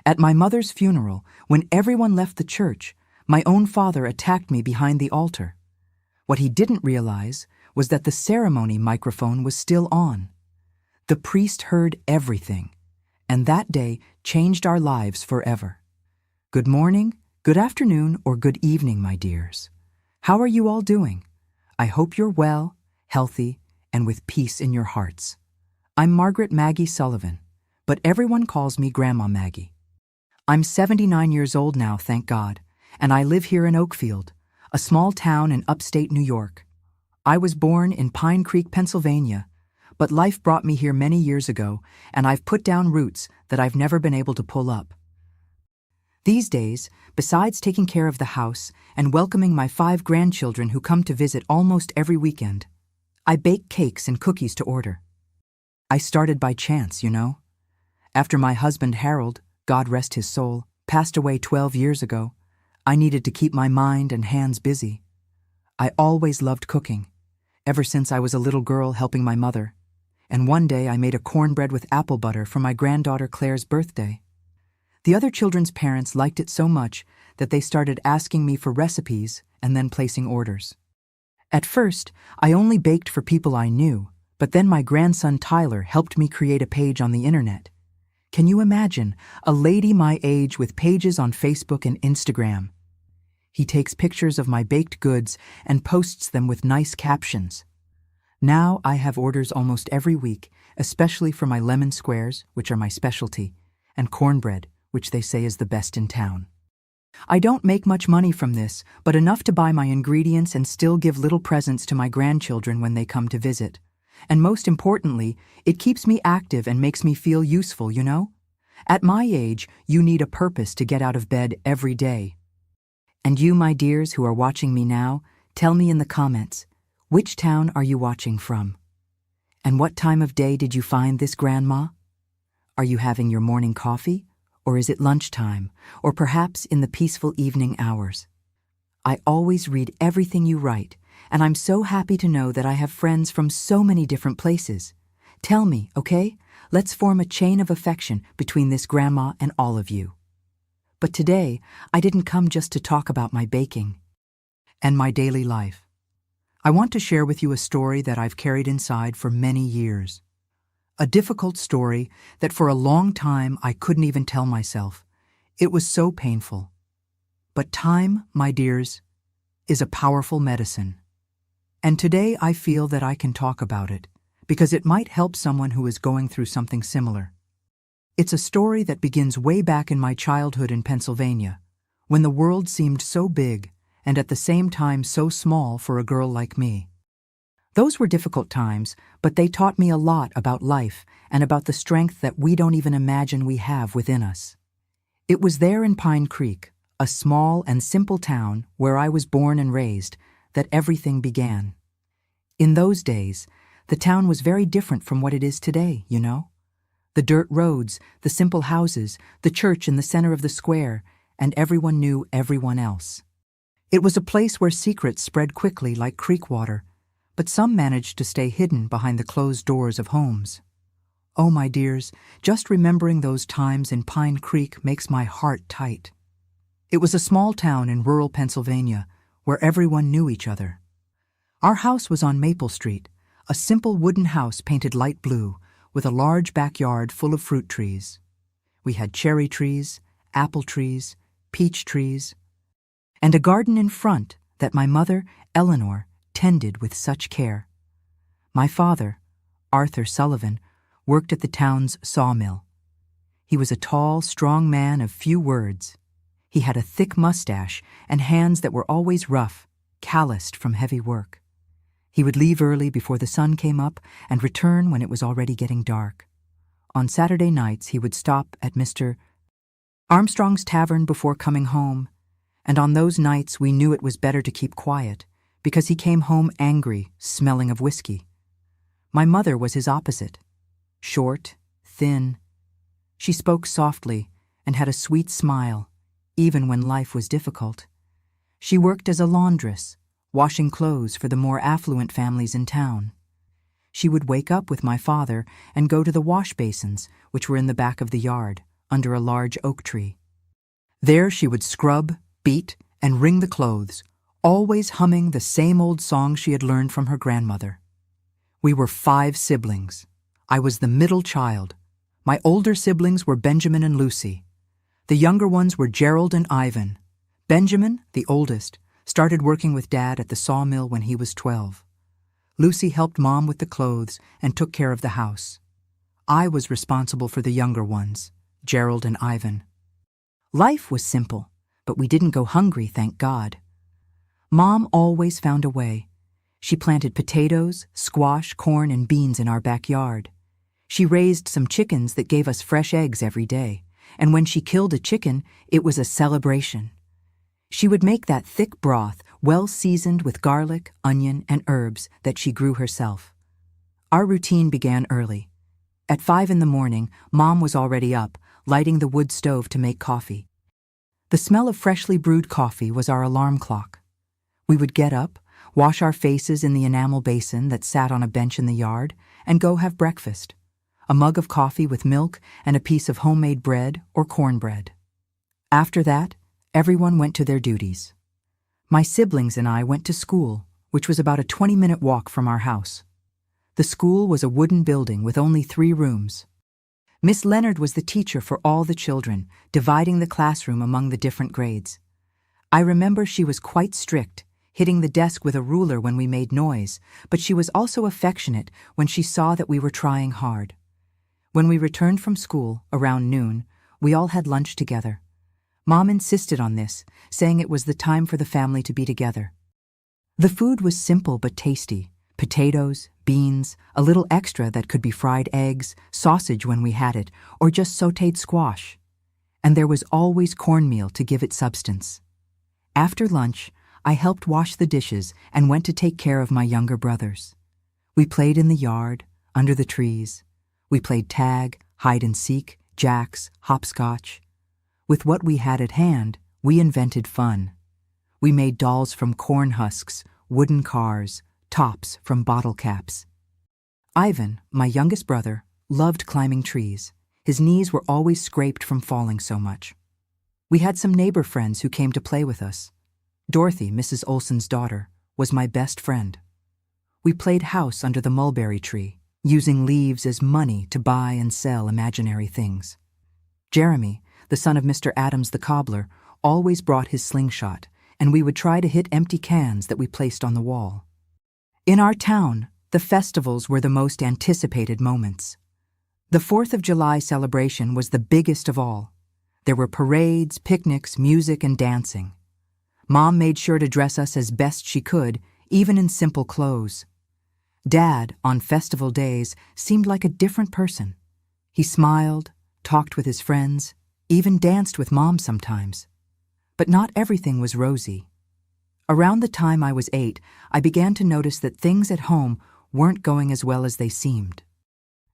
At my mother's funeral, when everyone left the church, my own father attacked me behind the altar. What he didn't realize was that the ceremony microphone was still on. The priest heard everything, and that day changed our lives forever. Good morning, good afternoon, or good evening, my dears. How are you all doing? I hope you're well, healthy, and with peace in your hearts. I'm Margaret Maggie Sullivan, but everyone calls me Grandma Maggie. I'm 79 years old now, thank God, and I live here in Oakfield, a small town in upstate New York. I was born in Pine Creek, Pennsylvania, but life brought me here many years ago, and I've put down roots that I've never been able to pull up. These days, besides taking care of the house and welcoming my 5 grandchildren who come to visit almost every weekend, I bake cakes and cookies to order. I started by chance, you know. After my husband Harold, God rest his soul, passed away 12 years ago, I needed to keep my mind and hands busy. I always loved cooking, ever since I was a little girl helping my mother, and one day I made a cornbread with apple butter for my granddaughter Claire's birthday. The other children's parents liked it so much that they started asking me for recipes and then placing orders. At first, I only baked for people I knew, but then my grandson Tyler helped me create a page on the internet. Can you imagine a lady my age with pages on Facebook and Instagram? He takes pictures of my baked goods and posts them with nice captions. Now I have orders almost every week, especially for my lemon squares, which are my specialty, and cornbread, which they say is the best in town. I don't make much money from this, but enough to buy my ingredients and still give little presents to my grandchildren when they come to visit. And most importantly, it keeps me active and makes me feel useful, you know? At my age, you need a purpose to get out of bed every day. And you, my dears, who are watching me now, tell me in the comments, which town are you watching from? And what time of day did you find this grandma? Are you having your morning coffee? Or is it lunchtime? Or perhaps in the peaceful evening hours? I always read everything you write, and I'm so happy to know that I have friends from so many different places. Tell me, okay? Let's form a chain of affection between this grandma and all of you. But today, I didn't come just to talk about my baking and my daily life. I want to share with you a story that I've carried inside for many years. A difficult story that for a long time I couldn't even tell myself. It was so painful. But time, my dears, is a powerful medicine. And today I feel that I can talk about it, because it might help someone who is going through something similar. It's a story that begins way back in my childhood in Pennsylvania, when the world seemed so big and at the same time so small for a girl like me. Those were difficult times, but they taught me a lot about life and about the strength that we don't even imagine we have within us. It was there in Pine Creek, a small and simple town where I was born and raised, that everything began. In those days, the town was very different from what it is today, you know? The dirt roads, the simple houses, the church in the center of the square, and everyone knew everyone else. It was a place where secrets spread quickly like creek water, but some managed to stay hidden behind the closed doors of homes. Oh, my dears, just remembering those times in Pine Creek makes my heart tight. It was a small town in rural Pennsylvania, where everyone knew each other. Our house was on Maple Street, a simple wooden house painted light blue, with a large backyard full of fruit trees. We had cherry trees, apple trees, peach trees, and a garden in front that my mother, Eleanor, tended with such care. My father, Arthur Sullivan, worked at the town's sawmill. He was a tall, strong man of few words. He had a thick mustache and hands that were always rough, calloused from heavy work. He would leave early before the sun came up and return when it was already getting dark. On Saturday nights, he would stop at Mr. Armstrong's tavern before coming home, and on those nights we knew it was better to keep quiet, because he came home angry, smelling of whiskey. My mother was his opposite. Short, thin. She spoke softly and had a sweet smile, even when life was difficult. She worked as a laundress, washing clothes for the more affluent families in town. She would wake up with my father and go to the wash basins, which were in the back of the yard, under a large oak tree. There she would scrub, beat, and wring the clothes, always humming the same old song she had learned from her grandmother. We were 5 siblings. I was the middle child. My older siblings were Benjamin and Lucy. The younger ones were Gerald and Ivan. Benjamin, the oldest, started working with Dad at the sawmill when he was 12. Lucy helped Mom with the clothes and took care of the house. I was responsible for the younger ones, Gerald and Ivan. Life was simple, but we didn't go hungry, thank God. Mom always found a way. She planted potatoes, squash, corn, and beans in our backyard. She raised some chickens that gave us fresh eggs every day, and when she killed a chicken, it was a celebration. She would make that thick broth, well seasoned with garlic, onion, and herbs that she grew herself. Our routine began early. At 5 in the morning, Mom was already up, lighting the wood stove to make coffee. The smell of freshly brewed coffee was our alarm clock. We would get up, wash our faces in the enamel basin that sat on a bench in the yard, and go have breakfast. A mug of coffee with milk and a piece of homemade bread or cornbread. After that, everyone went to their duties. My siblings and I went to school, which was about a 20-minute walk from our house. The school was a wooden building with only 3 rooms. Miss Leonard was the teacher for all the children, dividing the classroom among the different grades. I remember she was quite strict, hitting the desk with a ruler when we made noise, but she was also affectionate when she saw that we were trying hard. When we returned from school, around noon, we all had lunch together. Mom insisted on this, saying it was the time for the family to be together. The food was simple but tasty. Potatoes, beans, a little extra that could be fried eggs, sausage when we had it, or just sautéed squash. And there was always cornmeal to give it substance. After lunch, I helped wash the dishes and went to take care of my younger brothers. We played in the yard, under the trees. We played tag, hide and seek, jacks, hopscotch. With what we had at hand, we invented fun. We made dolls from corn husks, wooden cars, tops from bottle caps. Ivan, my youngest brother, loved climbing trees. His knees were always scraped from falling so much. We had some neighbor friends who came to play with us. Dorothy, Mrs. Olson's daughter, was my best friend. We played house under the mulberry tree, using leaves as money to buy and sell imaginary things. Jeremy, the son of Mr. Adams the cobbler, always brought his slingshot, and we would try to hit empty cans that we placed on the wall. In our town, the festivals were the most anticipated moments. The 4th of July celebration was the biggest of all. There were parades, picnics, music, and dancing. Mom made sure to dress us as best she could, even in simple clothes. Dad, on festival days, seemed like a different person. He smiled, talked with his friends, even danced with Mom sometimes. But not everything was rosy. Around the time I was 8, I began to notice that things at home weren't going as well as they seemed.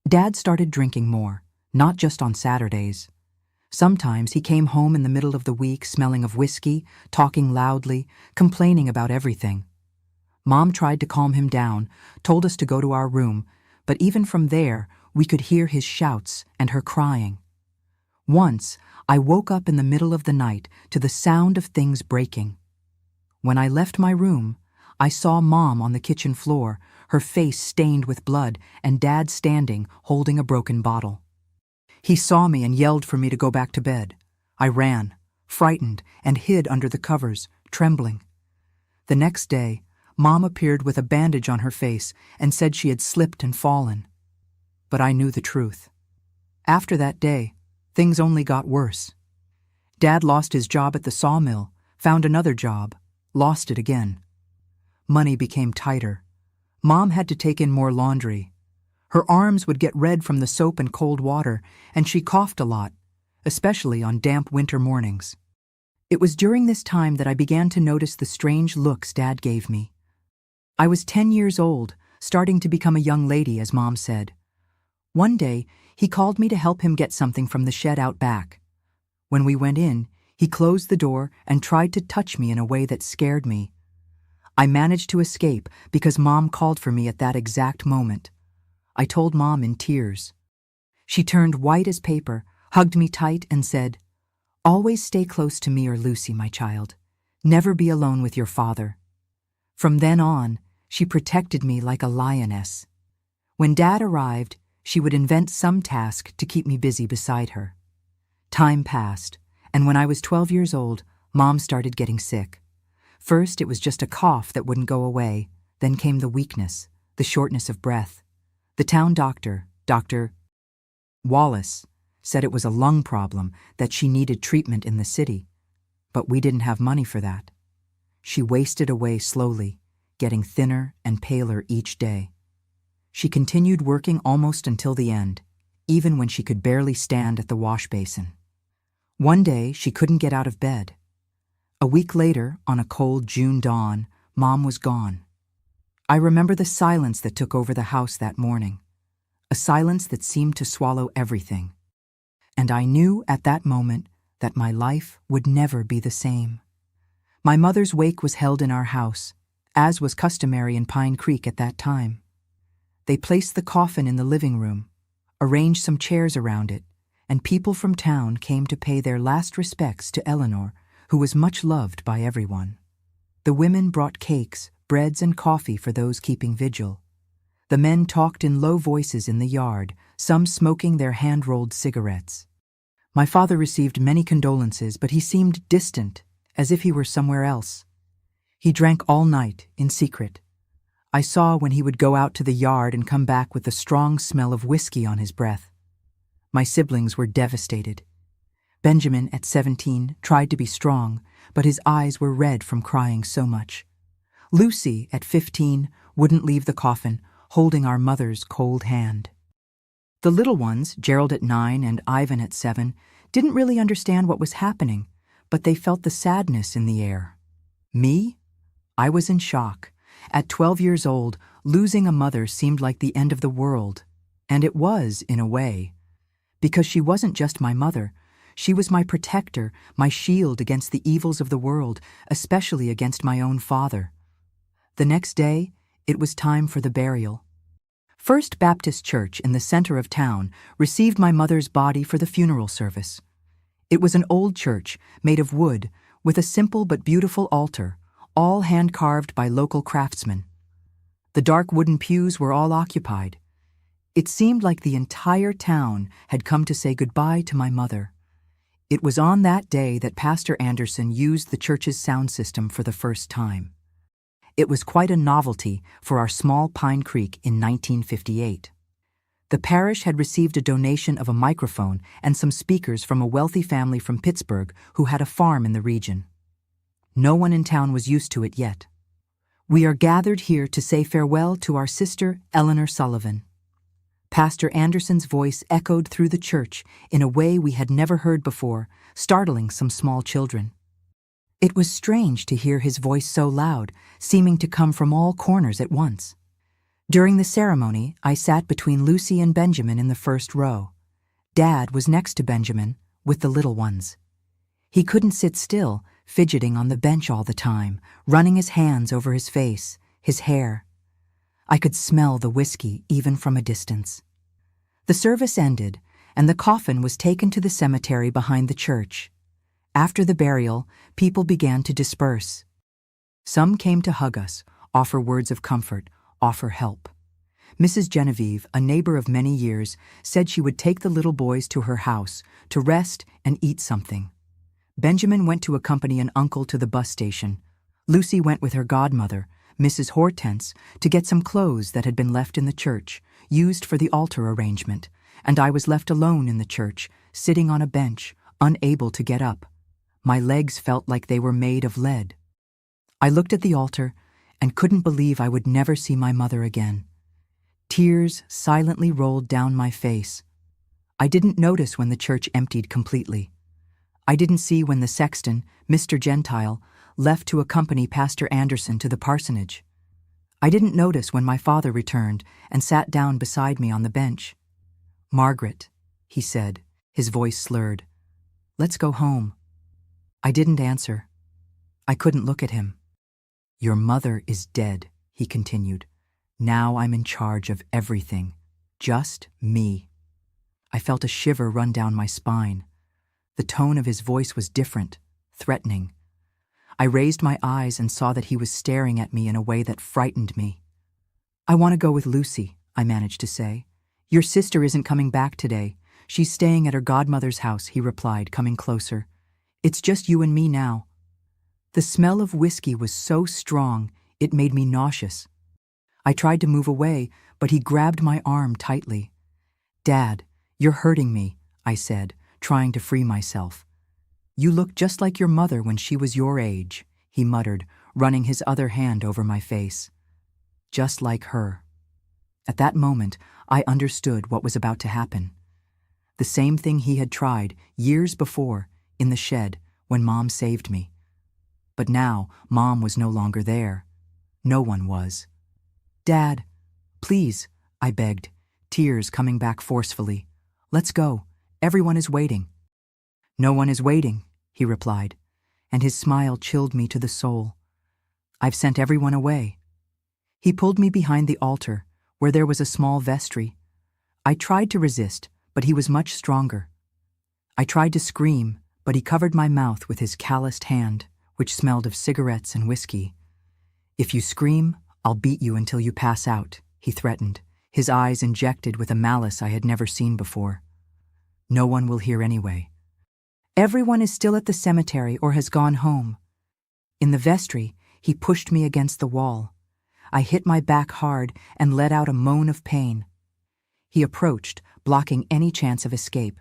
Dad started drinking more, not just on Saturdays. Sometimes he came home in the middle of the week smelling of whiskey, talking loudly, complaining about everything. Mom tried to calm him down, told us to go to our room, but even from there, we could hear his shouts and her crying. Once, I woke up in the middle of the night to the sound of things breaking. When I left my room, I saw Mom on the kitchen floor, her face stained with blood, and Dad standing, holding a broken bottle. He saw me and yelled for me to go back to bed. I ran, frightened, and hid under the covers, trembling. The next day, Mom appeared with a bandage on her face and said she had slipped and fallen. But I knew the truth. After that day, things only got worse. Dad lost his job at the sawmill, found another job, lost it again. Money became tighter. Mom had to take in more laundry. Her arms would get red from the soap and cold water, and she coughed a lot, especially on damp winter mornings. It was during this time that I began to notice the strange looks Dad gave me. I was 10 years old, starting to become a young lady, as Mom said. One day, he called me to help him get something from the shed out back. When we went in, he closed the door and tried to touch me in a way that scared me. I managed to escape because Mom called for me at that exact moment. I told Mom in tears. She turned white as paper, hugged me tight, and said, "Always stay close to me or Lucy, my child. Never be alone with your father." From then on, she protected me like a lioness. When Dad arrived, she would invent some task to keep me busy beside her. Time passed, and when I was 12 years old, Mom started getting sick. First, it was just a cough that wouldn't go away. Then came the weakness, the shortness of breath. The town doctor, Dr. Wallace, said it was a lung problem, that she needed treatment in the city. But we didn't have money for that. She wasted away slowly, getting thinner and paler each day. She continued working almost until the end, even when she could barely stand at the wash basin. One day, she couldn't get out of bed. A week later, on a cold June dawn, Mom was gone. I remember the silence that took over the house that morning, a silence that seemed to swallow everything. And I knew at that moment that my life would never be the same. My mother's wake was held in our house, as was customary in Pine Creek at that time. They placed the coffin in the living room, arranged some chairs around it, and people from town came to pay their last respects to Eleanor, who was much loved by everyone. The women brought cakes, breads, and coffee for those keeping vigil. The men talked in low voices in the yard, some smoking their hand-rolled cigarettes. My father received many condolences, but he seemed distant, as if he were somewhere else. He drank all night, in secret. I saw when he would go out to the yard and come back with the strong smell of whiskey on his breath. My siblings were devastated. Benjamin, at 17, tried to be strong, but his eyes were red from crying so much. Lucy, at 15, wouldn't leave the coffin, holding our mother's cold hand. The little ones, Gerald at 9 and Ivan at 7, didn't really understand what was happening, but they felt the sadness in the air. Me? I was in shock. At 12 years old, losing a mother seemed like the end of the world. And it was, in a way. Because she wasn't just my mother. She was my protector, my shield against the evils of the world, especially against my own father. The next day, it was time for the burial. First Baptist Church in the center of town received my mother's body for the funeral service. It was an old church made of wood with a simple but beautiful altar, all hand-carved by local craftsmen. The dark wooden pews were all occupied. It seemed like the entire town had come to say goodbye to my mother. It was on that day that Pastor Anderson used the church's sound system for the first time. It was quite a novelty for our small Pine Creek in 1958. The parish had received a donation of a microphone and some speakers from a wealthy family from Pittsburgh who had a farm in the region. No one in town was used to it yet. "We are gathered here to say farewell to our sister, Eleanor Sullivan." Pastor Anderson's voice echoed through the church in a way we had never heard before, startling some small children. It was strange to hear his voice so loud, seeming to come from all corners at once. During the ceremony, I sat between Lucy and Benjamin in the first row. Dad was next to Benjamin, with the little ones. He couldn't sit still, fidgeting on the bench all the time, running his hands over his face, his hair. I could smell the whiskey even from a distance. The service ended, and the coffin was taken to the cemetery behind the church. After the burial, people began to disperse. Some came to hug us, offer words of comfort, offer help. Mrs. Genevieve, a neighbor of many years, said she would take the little boys to her house to rest and eat something. Benjamin went to accompany an uncle to the bus station. Lucy went with her godmother, Mrs. Hortense, to get some clothes that had been left in the church, used for the altar arrangement, and I was left alone in the church, sitting on a bench, unable to get up. My legs felt like they were made of lead. I looked at the altar and couldn't believe I would never see my mother again. Tears silently rolled down my face. I didn't notice when the church emptied completely. I didn't see when the sexton, Mr. Gentile, left to accompany Pastor Anderson to the parsonage. I didn't notice when my father returned and sat down beside me on the bench. "Margaret," he said, his voice slurred. "Let's go home." I didn't answer. I couldn't look at him. "Your mother is dead," he continued. "Now I'm in charge of everything. Just me." I felt a shiver run down my spine. The tone of his voice was different, threatening. I raised my eyes and saw that he was staring at me in a way that frightened me. "I want to go with Lucy," I managed to say. "Your sister isn't coming back today. She's staying at her godmother's house," he replied, coming closer. "It's just you and me now." The smell of whiskey was so strong, it made me nauseous. I tried to move away, but he grabbed my arm tightly. "Dad, you're hurting me," I said, trying to free myself. "You look just like your mother when she was your age," he muttered, running his other hand over my face. Just like her. At that moment, I understood what was about to happen. The same thing he had tried years before in the shed when Mom saved me. But now, Mom was no longer there. No one was. "Dad, please," I begged, tears coming back forcefully. "Let's go. Everyone is waiting." "No one is waiting," he replied, and his smile chilled me to the soul. "I've sent everyone away." He pulled me behind the altar, where there was a small vestry. I tried to resist, but he was much stronger. I tried to scream, but he covered my mouth with his calloused hand, which smelled of cigarettes and whiskey. "If you scream, I'll beat you until you pass out," he threatened, his eyes injected with a malice I had never seen before. "No one will hear anyway. Everyone is still at the cemetery or has gone home." In the vestry, he pushed me against the wall. I hit my back hard and let out a moan of pain. He approached, blocking any chance of escape.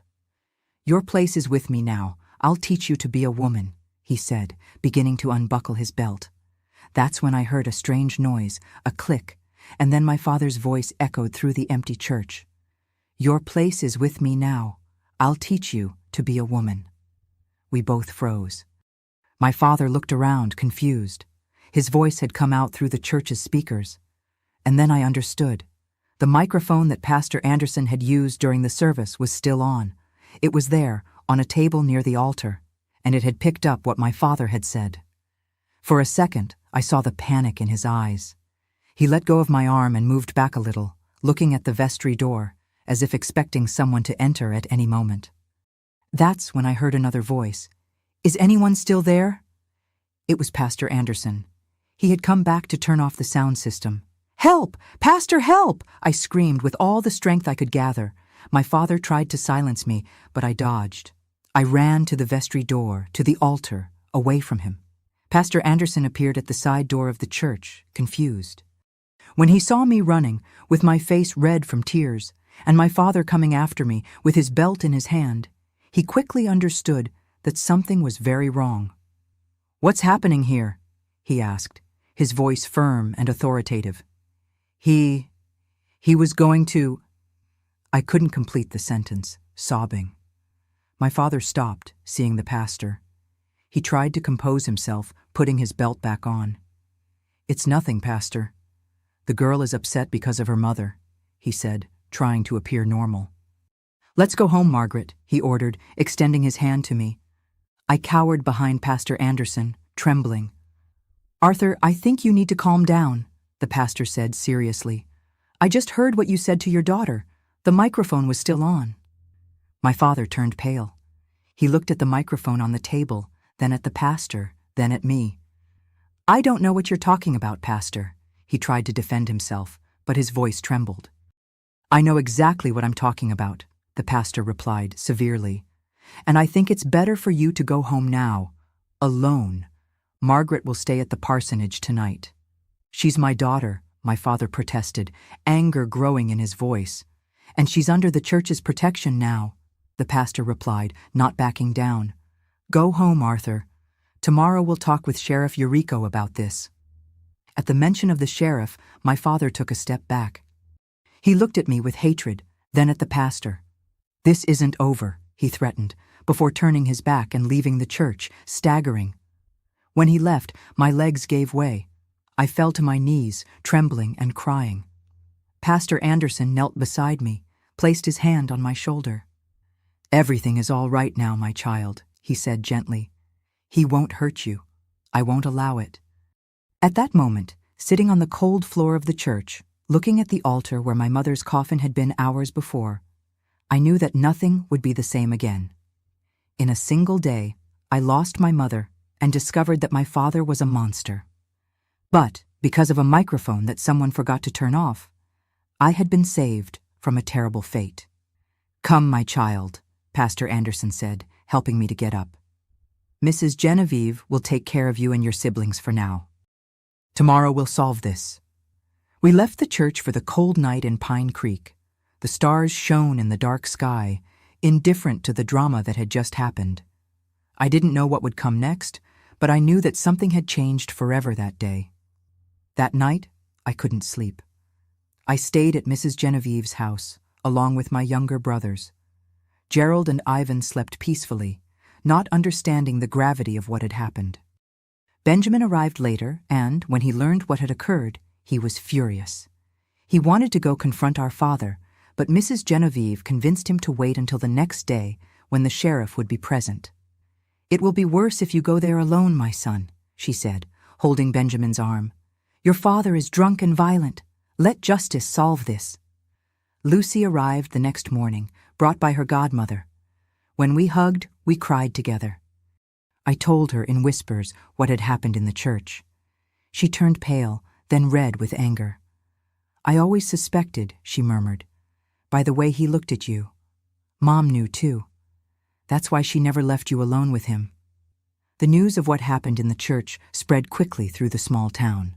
"Your place is with me now. I'll teach you to be a woman," he said, beginning to unbuckle his belt. That's when I heard a strange noise, a click, and then my father's voice echoed through the empty church. "Your place is with me now. I'll teach you to be a woman." We both froze. My father looked around, confused. His voice had come out through the church's speakers. And then I understood. The microphone that Pastor Anderson had used during the service was still on. It was there, on a table near the altar, and it had picked up what my father had said. For a second, I saw the panic in his eyes. He let go of my arm and moved back a little, looking at the vestry door, as if expecting someone to enter at any moment. That's when I heard another voice. "Is anyone still there?" It was Pastor Anderson. He had come back to turn off the sound system. "Help! Pastor, help!" I screamed with all the strength I could gather. My father tried to silence me, but I dodged. I ran to the vestry door, to the altar, away from him. Pastor Anderson appeared at the side door of the church, confused. When he saw me running, with my face red from tears, and my father coming after me with his belt in his hand, he quickly understood that something was very wrong. "What's happening here?" he asked, his voice firm and authoritative. He was going to—" I couldn't complete the sentence, sobbing. My father stopped, seeing the pastor. He tried to compose himself, putting his belt back on. "It's nothing, Pastor. The girl is upset because of her mother," he said, trying to appear normal. "Let's go home, Margaret," he ordered, extending his hand to me. I cowered behind Pastor Anderson, trembling. "Arthur, I think you need to calm down," the pastor said seriously. "I just heard what you said to your daughter. The microphone was still on." My father turned pale. He looked at the microphone on the table, then at the pastor, then at me. "I don't know what you're talking about, Pastor." He tried to defend himself, but his voice trembled. "I know exactly what I'm talking about," the pastor replied severely. "And I think it's better for you to go home now, alone. Margaret will stay at the parsonage tonight." "She's my daughter," my father protested, anger growing in his voice. "And she's under the church's protection now," the pastor replied, not backing down. "Go home, Arthur. Tomorrow we'll talk with Sheriff Yuriko about this." At the mention of the sheriff, my father took a step back. He looked at me with hatred, then at the pastor. "This isn't over," he threatened, before turning his back and leaving the church, staggering. When he left, my legs gave way. I fell to my knees, trembling and crying. Pastor Anderson knelt beside me, placed his hand on my shoulder. "Everything is all right now, my child," he said gently. "He won't hurt you. I won't allow it." At that moment, sitting on the cold floor of the church, looking at the altar where my mother's coffin had been hours before, I knew that nothing would be the same again. In a single day, I lost my mother and discovered that my father was a monster. But because of a microphone that someone forgot to turn off, I had been saved from a terrible fate. "Come, my child," Pastor Anderson said, helping me to get up. "Mrs. Genevieve will take care of you and your siblings for now. Tomorrow we'll solve this." We left the church for the cold night in Pine Creek. The stars shone in the dark sky, indifferent to the drama that had just happened. I didn't know what would come next, but I knew that something had changed forever that day. That night, I couldn't sleep. I stayed at Mrs. Genevieve's house, along with my younger brothers. Gerald and Ivan slept peacefully, not understanding the gravity of what had happened. Benjamin arrived later, and, when he learned what had occurred, he was furious. He wanted to go confront our father, but Mrs. Genevieve convinced him to wait until the next day, when the sheriff would be present. "It will be worse if you go there alone, my son," she said, holding Benjamin's arm. "Your father is drunk and violent. Let justice solve this." Lucy arrived the next morning, brought by her godmother. When we hugged, we cried together. I told her in whispers what had happened in the church. She turned pale, then red with anger. "I always suspected," she murmured, "by the way he looked at you. Mom knew too. That's why she never left you alone with him." The news of what happened in the church spread quickly through the small town.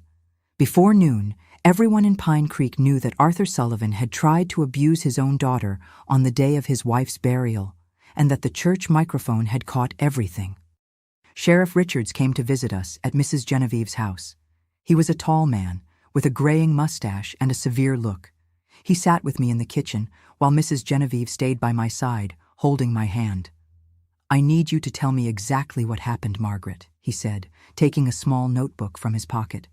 Before noon, everyone in Pine Creek knew that Arthur Sullivan had tried to abuse his own daughter on the day of his wife's burial, and that the church microphone had caught everything. Sheriff Richards came to visit us at Mrs. Genevieve's house. He was a tall man, with a graying mustache and a severe look. He sat with me in the kitchen, while Mrs. Genevieve stayed by my side, holding my hand. "I need you to tell me exactly what happened, Margaret," he said, taking a small notebook from his pocket.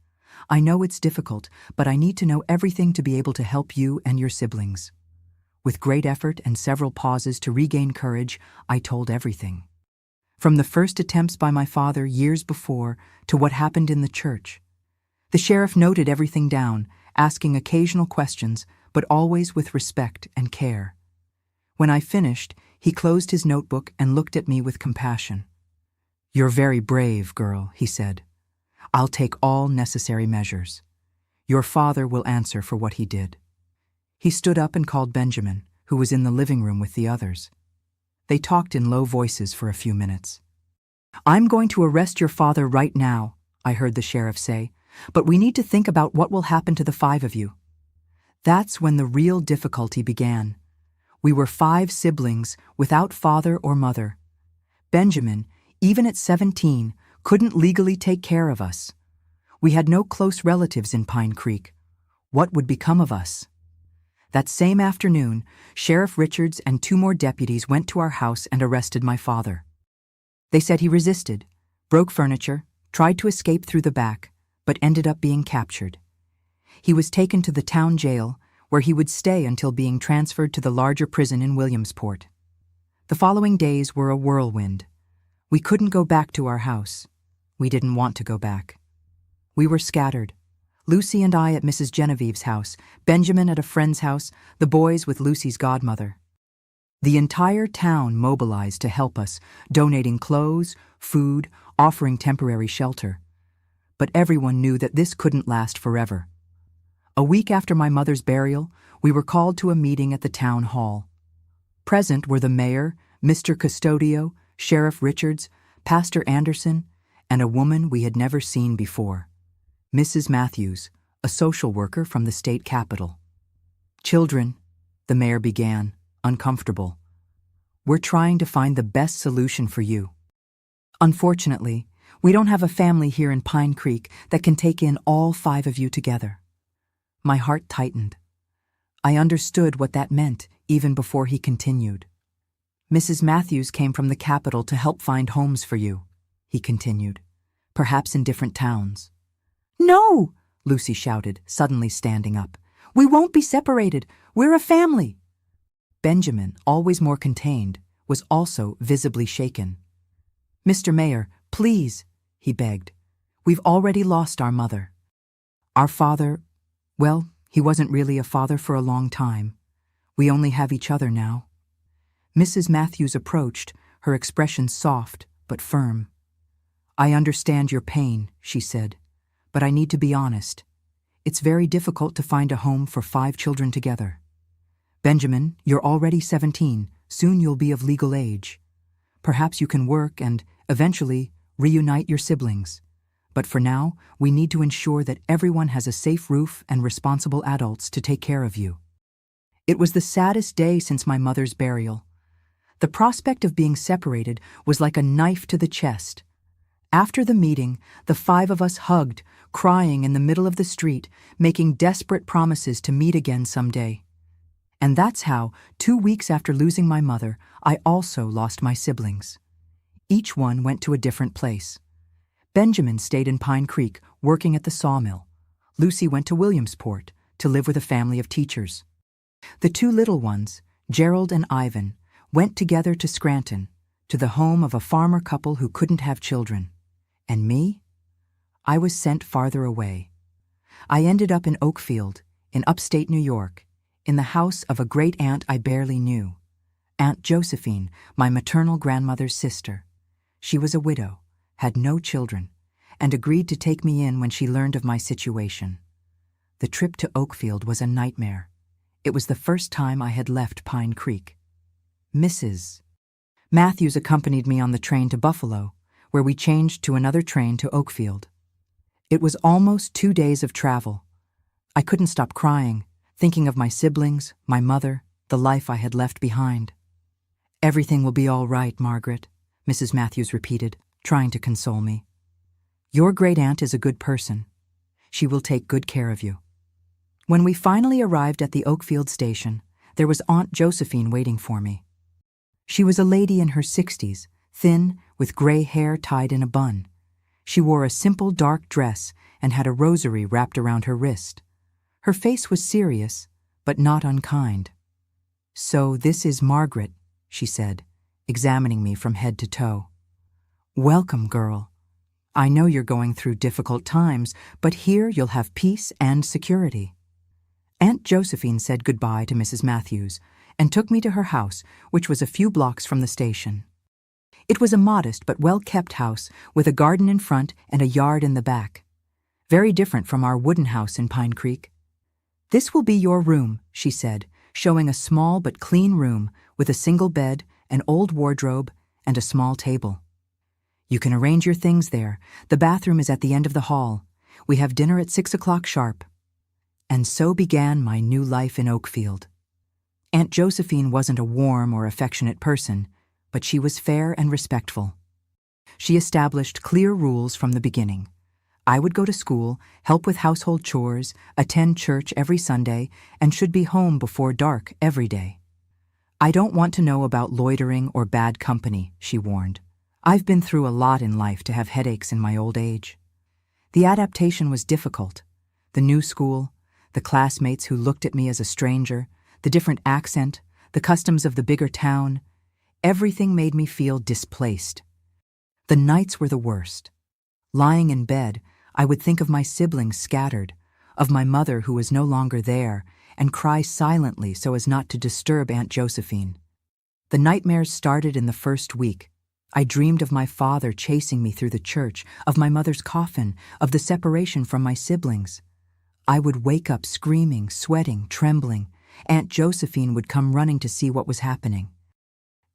"I know it's difficult, but I need to know everything to be able to help you and your siblings." With great effort and several pauses to regain courage, I told everything. From the first attempts by my father years before to what happened in the church. The sheriff noted everything down, asking occasional questions, but always with respect and care. When I finished, he closed his notebook and looked at me with compassion. "You're very brave, girl," he said. "I'll take all necessary measures. Your father will answer for what he did." He stood up and called Benjamin, who was in the living room with the others. They talked in low voices for a few minutes. "I'm going to arrest your father right now," I heard the sheriff say, "but we need to think about what will happen to the 5 of you." That's when the real difficulty began. We were 5 siblings without father or mother. Benjamin, even at 17, couldn't legally take care of us. We had no close relatives in Pine Creek. What would become of us? That same afternoon, Sheriff Richards and 2 more deputies went to our house and arrested my father. They said he resisted, broke furniture, tried to escape through the back, but ended up being captured. He was taken to the town jail, where he would stay until being transferred to the larger prison in Williamsport. The following days were a whirlwind. We couldn't go back to our house. We didn't want to go back. We were scattered. Lucy and I at Mrs. Genevieve's house, Benjamin at a friend's house, the boys with Lucy's godmother. The entire town mobilized to help us, donating clothes, food, offering temporary shelter. But everyone knew that this couldn't last forever. A week after my mother's burial, we were called to a meeting at the town hall. Present were the mayor, Mr. Custodio, Sheriff Richards, Pastor Anderson, and a woman we had never seen before, Mrs. Matthews, a social worker from the state capitol. "Children," the mayor began, uncomfortable, "we're trying to find the best solution for you. Unfortunately, we don't have a family here in Pine Creek that can take in all 5 of you together." My heart tightened. I understood what that meant even before he continued. "Mrs. Matthews came from the capital to help find homes for you," he continued, "perhaps in different towns." "No!" Lucy shouted, suddenly standing up. "We won't be separated. We're a family." Benjamin, always more contained, was also visibly shaken. "Mr. Mayor, please," he begged. "We've already lost our mother. Our father, well, he wasn't really a father for a long time. We only have each other now." Mrs. Matthews approached, her expression soft but firm. "I understand your pain," she said, "but I need to be honest. It's very difficult to find a home for 5 children together. Benjamin, you're already 17, soon you'll be of legal age. Perhaps you can work and, eventually, reunite your siblings. But for now, we need to ensure that everyone has a safe roof and responsible adults to take care of you." It was the saddest day since my mother's burial. The prospect of being separated was like a knife to the chest. After the meeting, the 5 of us hugged, crying in the middle of the street, making desperate promises to meet again someday. And that's how, 2 weeks after losing my mother, I also lost my siblings. Each one went to a different place. Benjamin stayed in Pine Creek, working at the sawmill. Lucy went to Williamsport to live with a family of teachers. The 2 little ones, Gerald and Ivan, went together to Scranton, to the home of a farmer couple who couldn't have children. And me? I was sent farther away. I ended up in Oakfield, in upstate New York, in the house of a great-aunt I barely knew, Aunt Josephine, my maternal grandmother's sister. She was a widow, had no children, and agreed to take me in when she learned of my situation. The trip to Oakfield was a nightmare. It was the first time I had left Pine Creek. Mrs. Matthews accompanied me on the train to Buffalo, where we changed to another train to Oakfield. It was almost 2 days of travel. I couldn't stop crying, thinking of my siblings, my mother, the life I had left behind. "Everything will be all right, Margaret," Mrs. Matthews repeated, trying to console me. "Your great-aunt is a good person. She will take good care of you." When we finally arrived at the Oakfield station, there was Aunt Josephine waiting for me. She was a lady in her 60s, thin, with gray hair tied in a bun. She wore a simple dark dress and had a rosary wrapped around her wrist. Her face was serious, but not unkind. "So this is Margaret," she said, examining me from head to toe. "Welcome, girl. I know you're going through difficult times, but here you'll have peace and security." Aunt Josephine said goodbye to Mrs. Matthews and took me to her house, which was a few blocks from the station. It was a modest but well-kept house with a garden in front and a yard in the back. Very different from our wooden house in Pine Creek. "This will be your room," she said, showing a small but clean room with a single bed, an old wardrobe, and a small table. "You can arrange your things there. The bathroom is at the end of the hall. We have dinner at 6 o'clock sharp." And so began my new life in Oakfield. Aunt Josephine wasn't a warm or affectionate person, but she was fair and respectful. She established clear rules from the beginning. I would go to school, help with household chores, attend church every Sunday, and should be home before dark every day. "I don't want to know about loitering or bad company," she warned. "I've been through a lot in life to have headaches in my old age." The adaptation was difficult. The new school, the classmates who looked at me as a stranger, the different accent, the customs of the bigger town, everything made me feel displaced. The nights were the worst. Lying in bed, I would think of my siblings scattered, of my mother who was no longer there, and cry silently so as not to disturb Aunt Josephine. The nightmares started in the first week. I dreamed of my father chasing me through the church, of my mother's coffin, of the separation from my siblings. I would wake up screaming, sweating, trembling. Aunt Josephine would come running to see what was happening.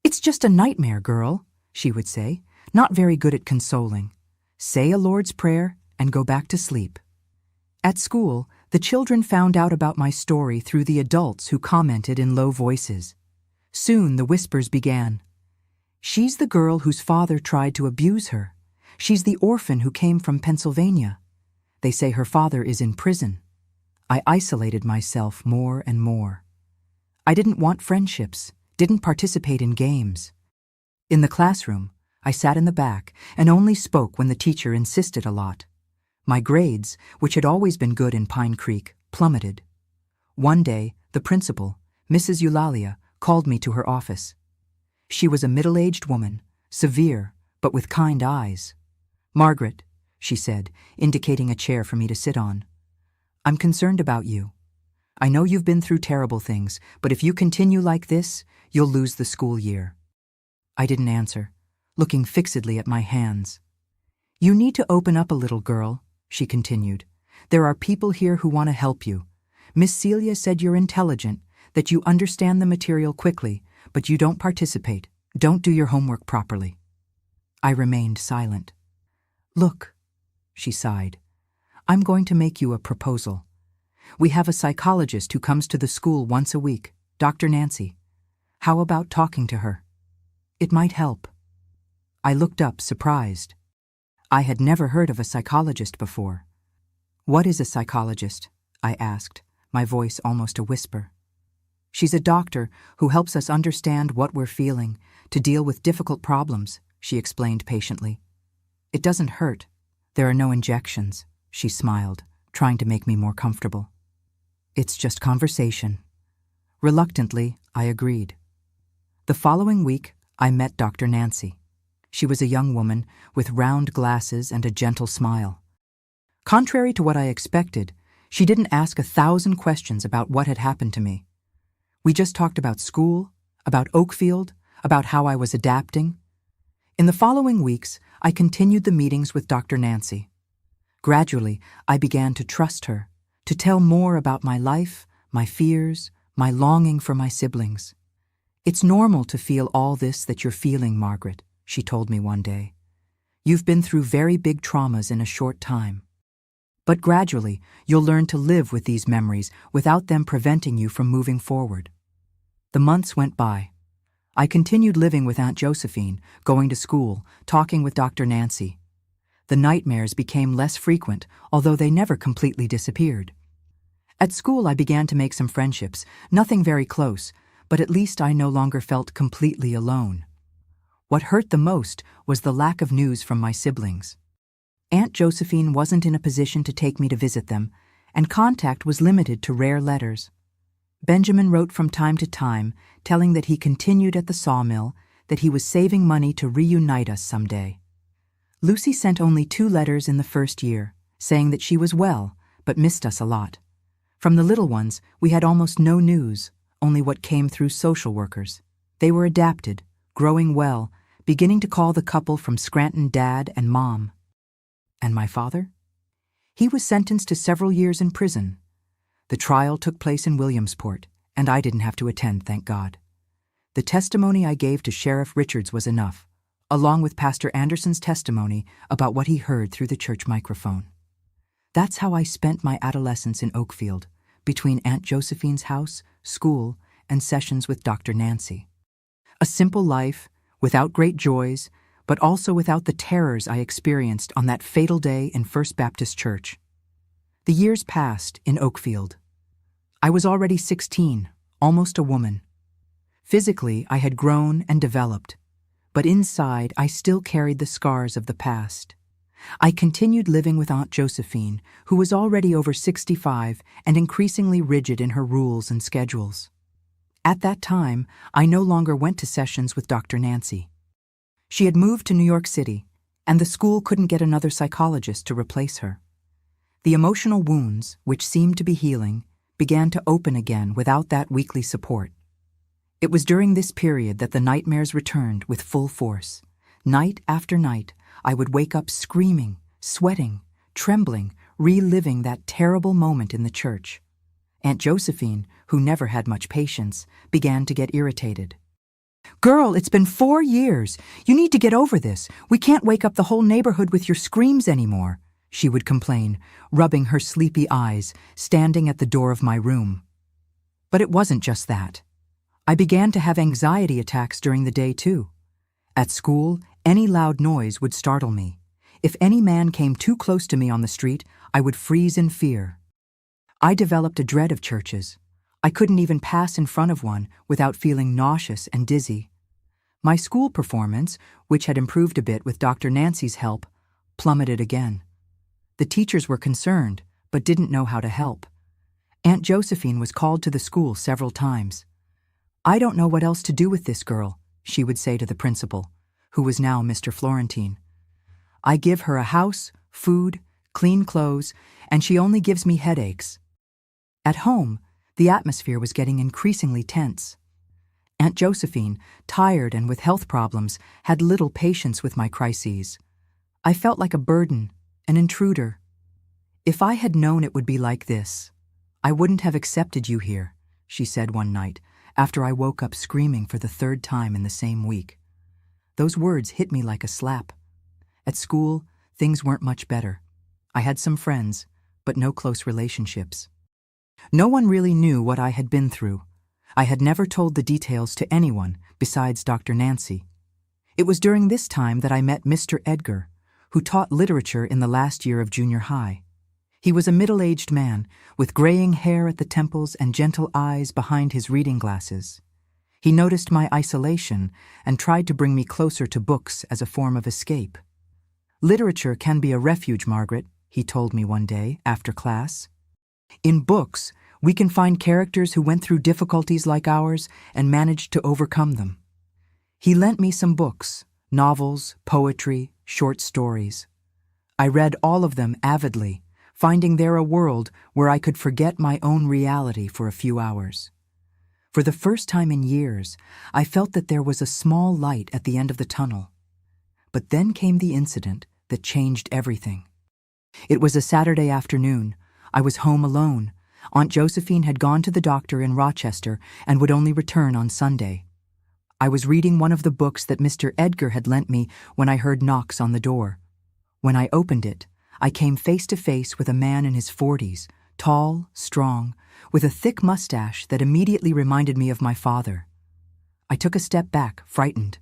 "It's just a nightmare, girl," she would say, not very good at consoling. "Say a Lord's Prayer and go back to sleep." At school, the children found out about my story through the adults who commented in low voices. Soon the whispers began. "She's the girl whose father tried to abuse her. She's the orphan who came from Pennsylvania. They say her father is in prison." I isolated myself more and more. I didn't want friendships, didn't participate in games. In the classroom, I sat in the back and only spoke when the teacher insisted a lot. My grades, which had always been good in Pine Creek, plummeted. One day, the principal, Mrs. Eulalia, called me to her office. She was a middle-aged woman, severe, but with kind eyes. "Margaret," she said, indicating a chair for me to sit on, "I'm concerned about you. I know you've been through terrible things, but if you continue like this, You'll lose the school year." I didn't answer, looking fixedly at my hands. "You need to open up a little, girl," she continued. "There are people here who want to help you. Miss Celia said you're intelligent, that you understand the material quickly, but you don't participate, don't do your homework properly." I remained silent. "Look," she sighed, "I'm going to make you a proposal. We have a psychologist who comes to the school once a week, Dr. Nancy. How about talking to her? It might help." I looked up, surprised. I had never heard of a psychologist before. "What is a psychologist?" I asked, my voice almost a whisper. "She's a doctor who helps us understand what we're feeling, to deal with difficult problems," she explained patiently. "It doesn't hurt. There are no injections," she smiled, trying to make me more comfortable. "It's just conversation." Reluctantly, I agreed. The following week, I met Dr. Nancy. She was a young woman with round glasses and a gentle smile. Contrary to what I expected, she didn't ask 1,000 questions about what had happened to me. We just talked about school, about Oakfield, about how I was adapting. In the following weeks, I continued the meetings with Dr. Nancy. Gradually, I began to trust her, to tell more about my life, my fears, my longing for my siblings. "It's normal to feel all this that you're feeling, Margaret," she told me one day. "You've been through very big traumas in a short time. But gradually, you'll learn to live with these memories without them preventing you from moving forward." The months went by. I continued living with Aunt Josephine, going to school, talking with Dr. Nancy. The nightmares became less frequent, although they never completely disappeared. At school, I began to make some friendships, nothing very close, but at least I no longer felt completely alone. What hurt the most was the lack of news from my siblings. Aunt Josephine wasn't in a position to take me to visit them, and contact was limited to rare letters. Benjamin wrote from time to time, telling that he continued at the sawmill, that he was saving money to reunite us someday. Lucy sent only 2 letters in the first year, saying that she was well, but missed us a lot. From the little ones, we had almost no news, only what came through social workers. They were adapted, growing well, beginning to call the couple from Scranton Dad and Mom. And my father? He was sentenced to several years in prison. The trial took place in Williamsport, and I didn't have to attend, thank God. The testimony I gave to Sheriff Richards was enough, along with Pastor Anderson's testimony about what he heard through the church microphone. That's how I spent my adolescence in Oakfield, between Aunt Josephine's house, school, and sessions with Dr. Nancy. A simple life, without great joys, but also without the terrors I experienced on that fatal day in First Baptist Church. The years passed in Oakfield. I was already 16, almost a woman. Physically, I had grown and developed, but inside I still carried the scars of the past. I continued living with Aunt Josephine, who was already over 65 and increasingly rigid in her rules and schedules. At that time, I no longer went to sessions with Dr. Nancy. She had moved to New York City, and the school couldn't get another psychologist to replace her. The emotional wounds, which seemed to be healing, began to open again without that weekly support. It was during this period that the nightmares returned with full force. Night after night, I would wake up screaming, sweating, trembling, reliving that terrible moment in the church. Aunt Josephine, who never had much patience, began to get irritated. "Girl, it's been 4 years. You need to get over this. We can't wake up the whole neighborhood with your screams anymore," she would complain, rubbing her sleepy eyes, standing at the door of my room. But it wasn't just that. I began to have anxiety attacks during the day, too. At school, any loud noise would startle me. If any man came too close to me on the street, I would freeze in fear. I developed a dread of churches. I couldn't even pass in front of one without feeling nauseous and dizzy. My school performance, which had improved a bit with Dr. Nancy's help, plummeted again. The teachers were concerned, but didn't know how to help. Aunt Josephine was called to the school several times. "I don't know what else to do with this girl," she would say to the principal, who was now Mr. Florentine. "I give her a house, food, clean clothes, and she only gives me headaches." At home, the atmosphere was getting increasingly tense. Aunt Josephine, tired and with health problems, had little patience with my crises. I felt like a burden, an intruder. "If I had known it would be like this, I wouldn't have accepted you here," she said one night, after I woke up screaming for the third time in the same week. Those words hit me like a slap. At school, things weren't much better. I had some friends, but no close relationships. No one really knew what I had been through. I had never told the details to anyone besides Dr. Nancy. It was during this time that I met Mr. Edgar, who taught literature in the last year of junior high. He was a middle-aged man with graying hair at the temples and gentle eyes behind his reading glasses. He noticed my isolation and tried to bring me closer to books as a form of escape. "Literature can be a refuge, Margaret," he told me one day after class. "In books, we can find characters who went through difficulties like ours and managed to overcome them." He lent me some books, novels, poetry, short stories. I read all of them avidly, finding there a world where I could forget my own reality for a few hours. For the first time in years, I felt that there was a small light at the end of the tunnel. But then came the incident that changed everything. It was a Saturday afternoon. I was home alone. Aunt Josephine had gone to the doctor in Rochester and would only return on Sunday. I was reading one of the books that Mr. Edgar had lent me when I heard knocks on the door. When I opened it, I came face to face with a man in his 40s, tall, strong, with a thick mustache that immediately reminded me of my father. I took a step back, frightened.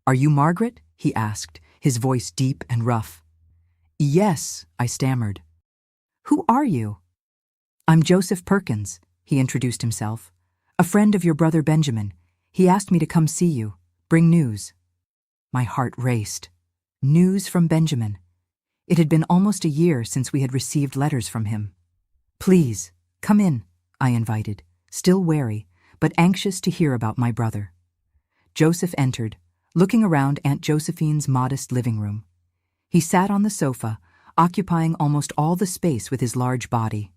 "Are you Margaret?" he asked, his voice deep and rough. "Yes," I stammered. "Who are you?" "I'm Joseph Perkins," he introduced himself. "A friend of your brother Benjamin. He asked me to come see you, bring news." My heart raced. News from Benjamin. It had been almost a year since we had received letters from him. "Please, come in," I invited, still wary, but anxious to hear about my brother. Joseph entered, looking around Aunt Josephine's modest living room. He sat on the sofa, occupying almost all the space with his large body.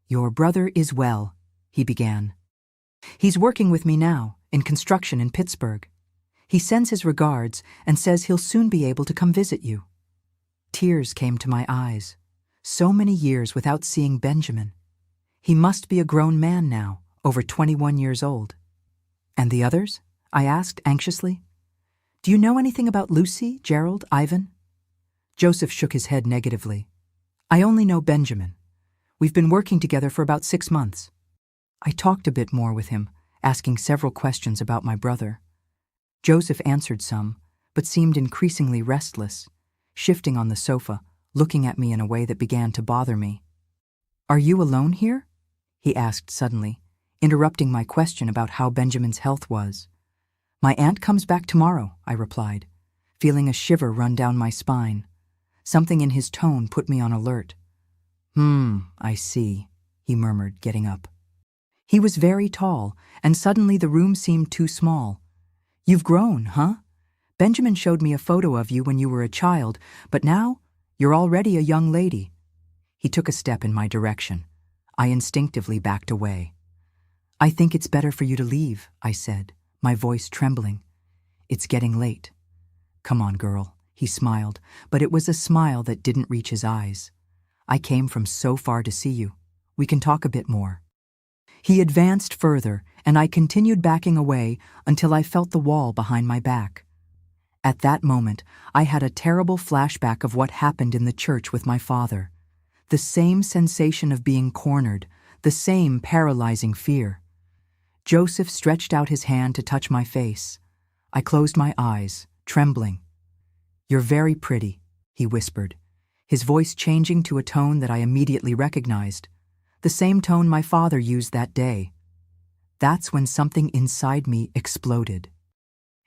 "Your brother is well," he began. "He's working with me now, in construction in Pittsburgh. He sends his regards and says he'll soon be able to come visit you." Tears came to my eyes. So many years without seeing Benjamin. He must be a grown man now, over 21 years old. "And the others?" I asked anxiously. "Do you know anything about Lucy, Gerald, Ivan?" Joseph shook his head negatively. "I only know Benjamin. We've been working together for about 6 months." I talked a bit more with him, asking several questions about my brother. Joseph answered some, but seemed increasingly restless, shifting on the sofa, looking at me in a way that began to bother me. "Are you alone here?" he asked suddenly, interrupting my question about how Benjamin's health was. "My aunt comes back tomorrow," I replied, feeling a shiver run down my spine. Something in his tone put me on alert. I see," he murmured, getting up. He was very tall, and suddenly the room seemed too small. "You've grown, huh? Benjamin showed me a photo of you when you were a child, but now you're already a young lady." He took a step in my direction. I instinctively backed away. "I think it's better for you to leave," I said, my voice trembling. "It's getting late." "Come on, girl," he smiled, but it was a smile that didn't reach his eyes. "I came from so far to see you. We can talk a bit more." He advanced further, and I continued backing away until I felt the wall behind my back. At that moment, I had a terrible flashback of what happened in the church with my father. The same sensation of being cornered, the same paralyzing fear. Joseph stretched out his hand to touch my face. I closed my eyes, trembling. "You're very pretty," he whispered, his voice changing to a tone that I immediately recognized, the same tone my father used that day. That's when something inside me exploded.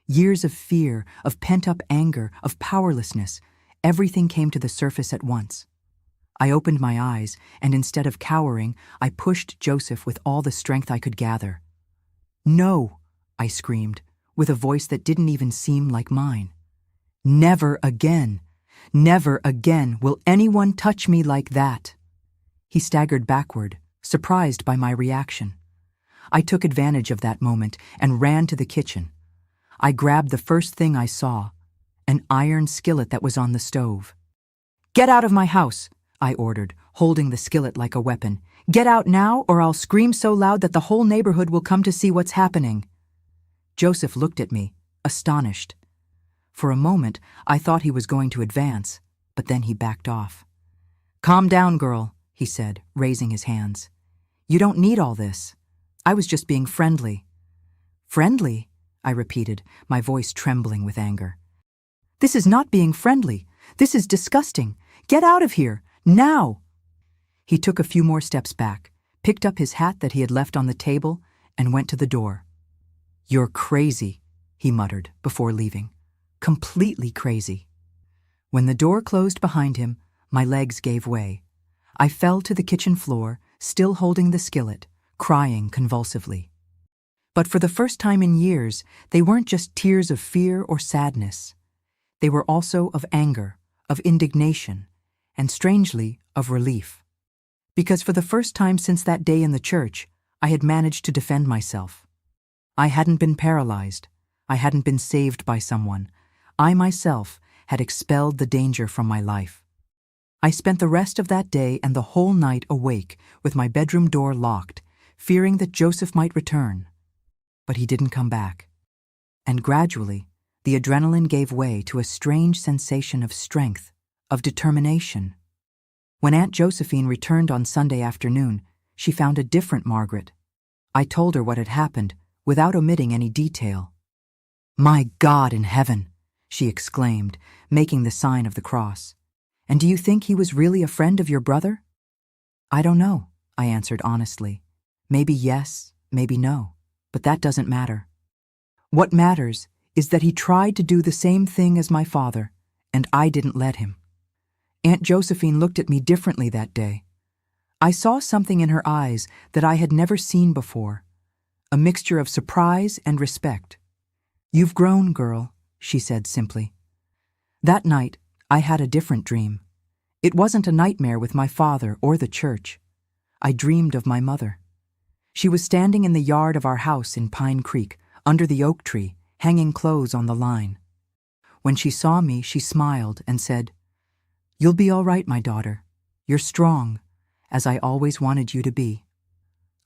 Years of fear, of pent-up anger, of powerlessness, everything came to the surface at once. I opened my eyes, and instead of cowering, I pushed Joseph with all the strength I could gather. "No," I screamed, with a voice that didn't even seem like mine. "Never again, never again will anyone touch me like that." He staggered backward, surprised by my reaction. I took advantage of that moment and ran to the kitchen. I grabbed the first thing I saw, an iron skillet that was on the stove. "Get out of my house," I ordered, holding the skillet like a weapon. "Get out now, or I'll scream so loud that the whole neighborhood will come to see what's happening." Joseph looked at me, astonished. For a moment, I thought he was going to advance, but then he backed off. "Calm down, girl," he said, raising his hands. "You don't need all this. I was just being friendly." "Friendly?" I repeated, my voice trembling with anger. "This is not being friendly. This is disgusting. Get out of here, now!" He took a few more steps back, picked up his hat that he had left on the table, and went to the door. "You're crazy," he muttered before leaving. "Completely crazy." When the door closed behind him, my legs gave way. I fell to the kitchen floor, still holding the skillet, crying convulsively. But for the first time in years, they weren't just tears of fear or sadness. They were also of anger, of indignation, and strangely, of relief. Because for the first time since that day in the church, I had managed to defend myself. I hadn't been paralyzed. I hadn't been saved by someone. I myself had expelled the danger from my life. I spent the rest of that day and the whole night awake with my bedroom door locked, fearing that Joseph might return. But he didn't come back. And gradually, the adrenaline gave way to a strange sensation of strength, of determination. When Aunt Josephine returned on Sunday afternoon, she found a different Margaret. I told her what had happened, without omitting any detail. "My God in heaven!" she exclaimed, making the sign of the cross. "And do you think he was really a friend of your brother?" "I don't know," I answered honestly. "Maybe yes, maybe no, but that doesn't matter. What matters is that he tried to do the same thing as my father, and I didn't let him." Aunt Josephine looked at me differently that day. I saw something in her eyes that I had never seen before, a mixture of surprise and respect. "You've grown, girl," she said simply. That night, I had a different dream. It wasn't a nightmare with my father or the church. I dreamed of my mother. She was standing in the yard of our house in Pine Creek, under the oak tree, hanging clothes on the line. When she saw me, she smiled and said, "You'll be all right, my daughter. You're strong, as I always wanted you to be."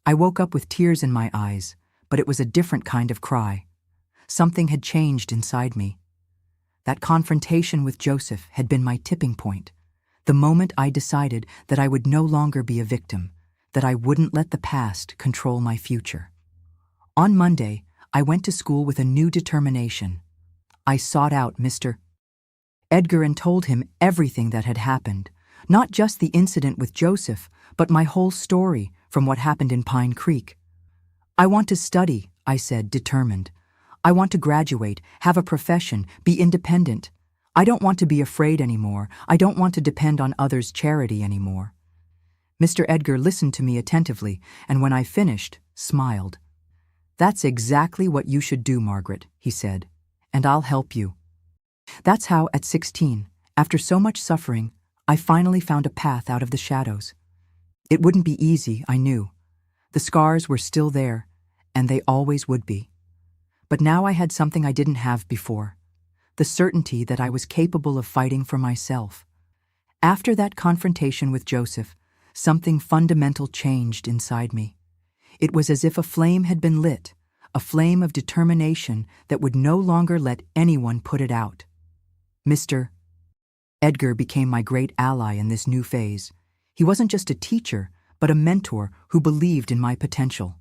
I woke up with tears in my eyes, but it was a different kind of cry. Something had changed inside me. That confrontation with Joseph had been my tipping point, the moment I decided that I would no longer be a victim, that I wouldn't let the past control my future. On Monday, I went to school with a new determination. I sought out Mr. Edgar and told him everything that had happened, not just the incident with Joseph, but my whole story from what happened in Pine Creek. "I want to study," I said, determined. "I want to graduate, have a profession, be independent. I don't want to be afraid anymore. I don't want to depend on others' charity anymore." Mr. Edgar listened to me attentively, and when I finished, smiled. "That's exactly what you should do, Margaret," he said, "and I'll help you." That's how, at 16, after so much suffering, I finally found a path out of the shadows. It wouldn't be easy, I knew. The scars were still there, and they always would be. But now I had something I didn't have before, the certainty that I was capable of fighting for myself. After that confrontation with Joseph, something fundamental changed inside me. It was as if a flame had been lit, a flame of determination that would no longer let anyone put it out. Mr. Edgar became my great ally in this new phase. He wasn't just a teacher, but a mentor who believed in my potential.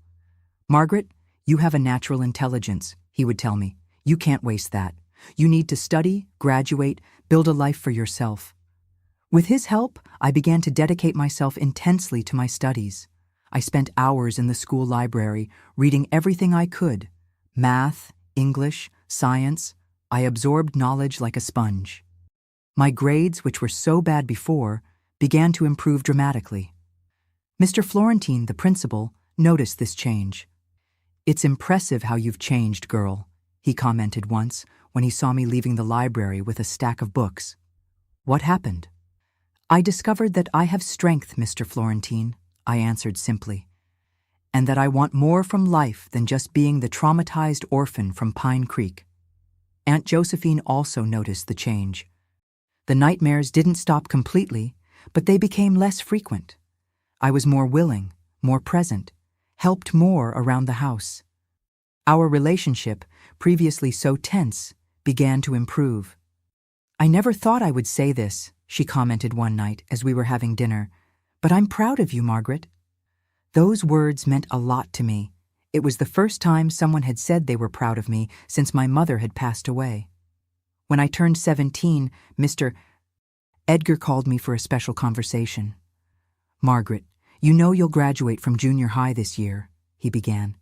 "Margaret, you have a natural intelligence," he would tell me. "You can't waste that. You need to study, graduate, build a life for yourself." With his help, I began to dedicate myself intensely to my studies. I spent hours in the school library, reading everything I could: math, English, science. I absorbed knowledge like a sponge. My grades, which were so bad before, began to improve dramatically. Mr. Florentine, the principal, noticed this change. "It's impressive how you've changed, girl," he commented once when he saw me leaving the library with a stack of books. "What happened?" "I discovered that I have strength, Mr. Florentine," I answered simply. and that I want more from life than just being the traumatized orphan from Pine Creek. Aunt Josephine also noticed the change. The nightmares didn't stop completely, but they became less frequent. I was more willing, more present, helped more around the house. Our relationship, previously so tense, began to improve. "I never thought I would say this," she commented one night as we were having dinner, "but I'm proud of you, Margaret." Those words meant a lot to me. It was the first time someone had said they were proud of me since my mother had passed away. When I turned 17, Mr. Edgar called me for a special conversation. "Margaret, you know you'll graduate from junior high this year," he began.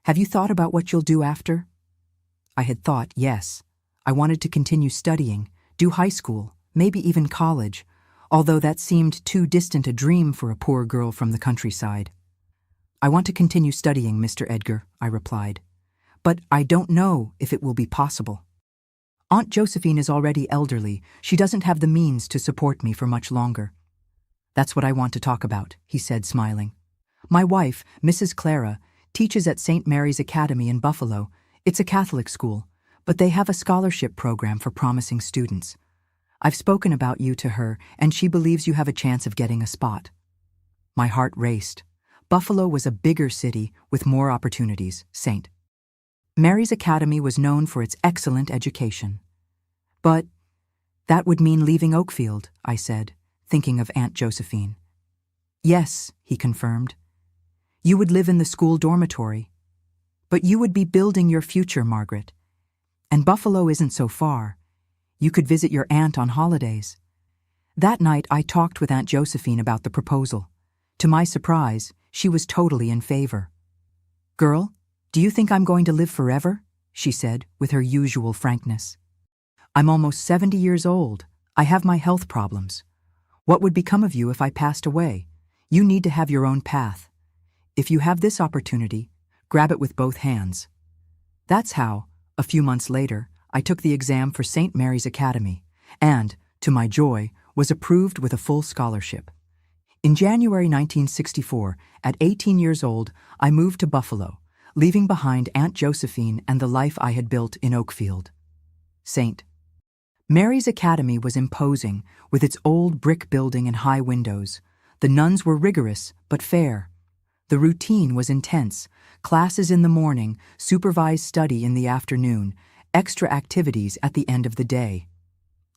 "Have you thought about what you'll do after?" I had thought, yes. I wanted to continue studying, do high school, maybe even college, although that seemed too distant a dream for a poor girl from the countryside. "I want to continue studying, Mr. Edgar," I replied. "But I don't know if it will be possible. Aunt Josephine is already elderly. She doesn't have the means to support me for much longer." "That's what I want to talk about," he said, smiling. "My wife, Mrs. Clara, teaches at St. Mary's Academy in Buffalo. It's a Catholic school, but they have a scholarship program for promising students. I've spoken about you to her, and she believes you have a chance of getting a spot." My heart raced. Buffalo was a bigger city with more opportunities. St. Mary's Academy was known for its excellent education. "But that would mean leaving Oakfield," I said, thinking of Aunt Josephine. "Yes," he confirmed. "You would live in the school dormitory. But you would be building your future, Margaret. And Buffalo isn't so far. You could visit your aunt on holidays." That night I talked with Aunt Josephine about the proposal. To my surprise, she was totally in favor. "Girl, do you think I'm going to live forever?" she said with her usual frankness. "I'm almost 70 years old. I have my health problems. What would become of you if I passed away? You need to have your own path. If you have this opportunity, grab it with both hands." That's how, a few months later, I took the exam for St. Mary's Academy and, to my joy, was approved with a full scholarship. In January 1964, at 18 years old, I moved to Buffalo, leaving behind Aunt Josephine and the life I had built in Oakfield. St. Mary's Academy was imposing, with its old brick building and high windows. The nuns were rigorous, but fair. The routine was intense: classes in the morning, supervised study in the afternoon, extra activities at the end of the day.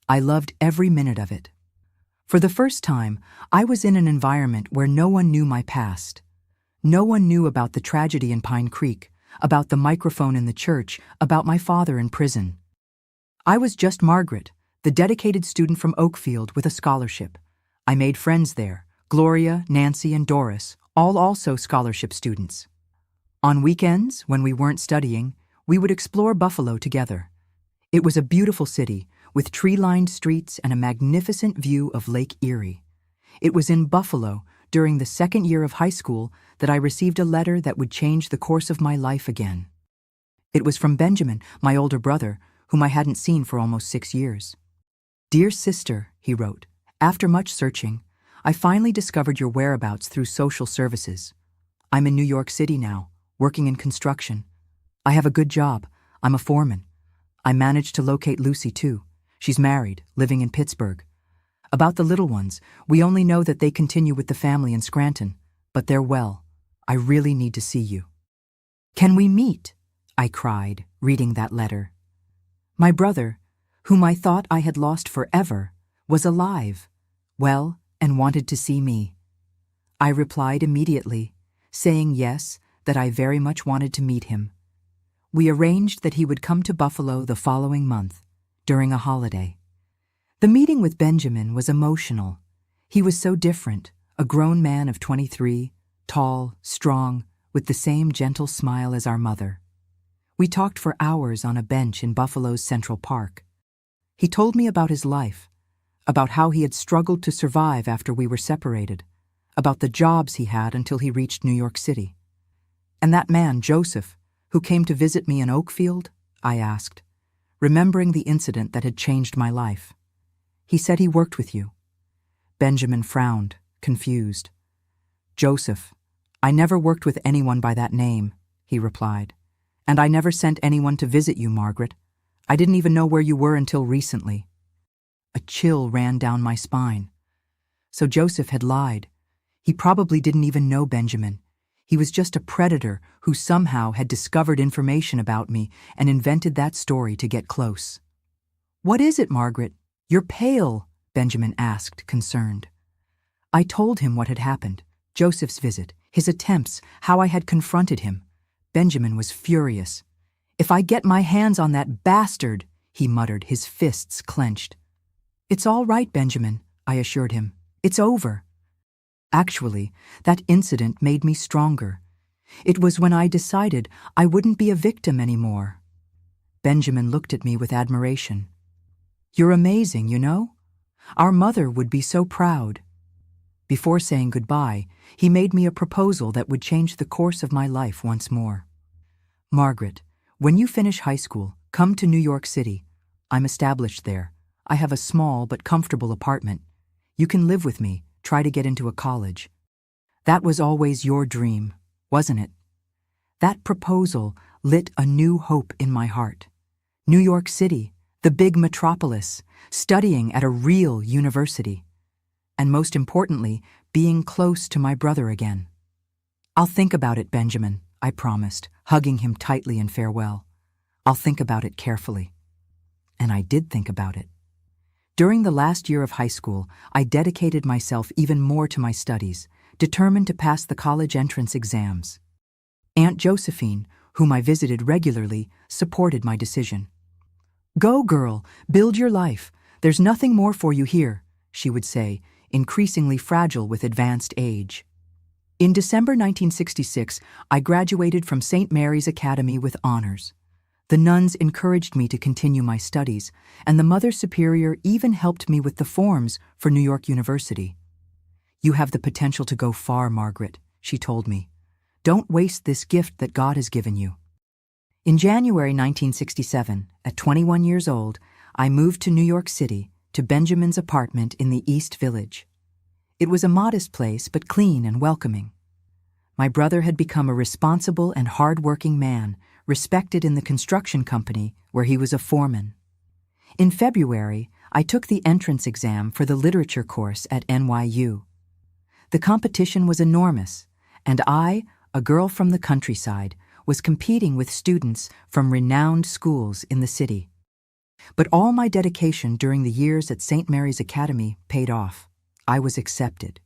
I loved every minute of it. For the first time, I was in an environment where no one knew my past. No one knew about the tragedy in Pine Creek, about the microphone in the church, about my father in prison. I was just Margaret, the dedicated student from Oakfield with a scholarship. I made friends there: Gloria, Nancy, and Doris, all also scholarship students. On weekends, when we weren't studying, we would explore Buffalo together. It was a beautiful city, with tree-lined streets and a magnificent view of Lake Erie. It was in Buffalo, during the second year of high school, that I received a letter that would change the course of my life again. It was from Benjamin, my older brother, whom I hadn't seen for almost 6 years. "Dear sister," he wrote, "after much searching, I finally discovered your whereabouts through social services. I'm in New York City now, working in construction. I have a good job. I'm a foreman. I managed to locate Lucy, too. She's married, living in Pittsburgh. About the little ones, we only know that they continue with the family in Scranton, but they're well. I really need to see you." "Can we meet?" I cried, reading that letter. My brother, whom I thought I had lost forever, was alive, well, and wanted to see me. I replied immediately, saying yes, that I very much wanted to meet him. We arranged that he would come to Buffalo the following month, during a holiday. The meeting with Benjamin was emotional. He was so different, a grown man of 23, tall, strong, with the same gentle smile as our mother. We talked for hours on a bench in Buffalo's Central Park. He told me about his life, about how he had struggled to survive after we were separated, about the jobs he had until he reached New York City. "And that man, Joseph, who came to visit me in Oakfield?" I asked, remembering the incident that had changed my life. "He said he worked with you." Benjamin frowned, confused. "Joseph," I never worked with anyone by that name, he replied. And I never sent anyone to visit you, Margaret. I didn't even know where you were until recently. A chill ran down my spine. So Joseph had lied. He probably didn't even know Benjamin. He was just a predator who somehow had discovered information about me and invented that story to get close. "What is it, Margaret? You're pale," Benjamin asked, concerned. I told him what had happened, Joseph's visit, his attempts, how I had confronted him. Benjamin was furious. "If I get my hands on that bastard," he muttered, his fists clenched. "It's all right, Benjamin," I assured him. "It's over." Actually, that incident made me stronger. It was when I decided I wouldn't be a victim anymore. Benjamin looked at me with admiration. "You're amazing, you know? Our mother would be so proud." Before saying goodbye, he made me a proposal that would change the course of my life once more. "Margaret, when you finish high school, come to New York City. I'm established there. I have a small but comfortable apartment. You can live with me, try to get into a college. That was always your dream, wasn't it?" That proposal lit a new hope in my heart. New York City, the big metropolis, studying at a real university. And most importantly, being close to my brother again. "I'll think about it, Benjamin," I promised, hugging him tightly in farewell. "I'll think about it carefully." And I did think about it. During the last year of high school, I dedicated myself even more to my studies, determined to pass the college entrance exams. Aunt Josephine, whom I visited regularly, supported my decision. "Go, girl, build your life. There's nothing more for you here," she would say, increasingly fragile with advanced age. In December 1966, I graduated from St. Mary's Academy with honors. The nuns encouraged me to continue my studies, and the Mother Superior even helped me with the forms for New York University. "You have the potential to go far, Margaret," she told me. "Don't waste this gift that God has given you." In January 1967, at 21 years old, I moved to New York City, to Benjamin's apartment in the East Village. It was a modest place, but clean and welcoming. My brother had become a responsible and hard-working man, respected in the construction company where he was a foreman. In February, I took the entrance exam for the literature course at NYU. The competition was enormous, and I, a girl from the countryside, was competing with students from renowned schools in the city. But all my dedication during the years at St. Mary's Academy paid off. I was accepted.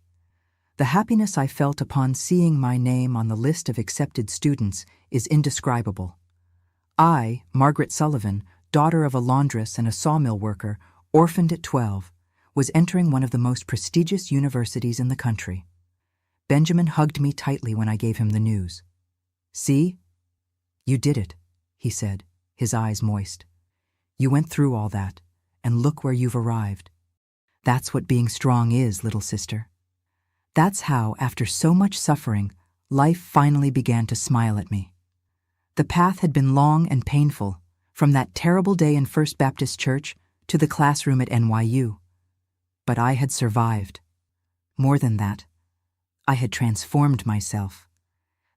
The happiness I felt upon seeing my name on the list of accepted students is indescribable. I, Margaret Sullivan, daughter of a laundress and a sawmill worker, orphaned at 12, was entering one of the most prestigious universities in the country. Benjamin hugged me tightly when I gave him the news. "See? You did it," he said, his eyes moist. "You went through all that, and look where you've arrived. That's what being strong is, little sister." That's how, after so much suffering, life finally began to smile at me. The path had been long and painful, from that terrible day in First Baptist Church to the classroom at NYU. But I had survived. More than that, I had transformed myself.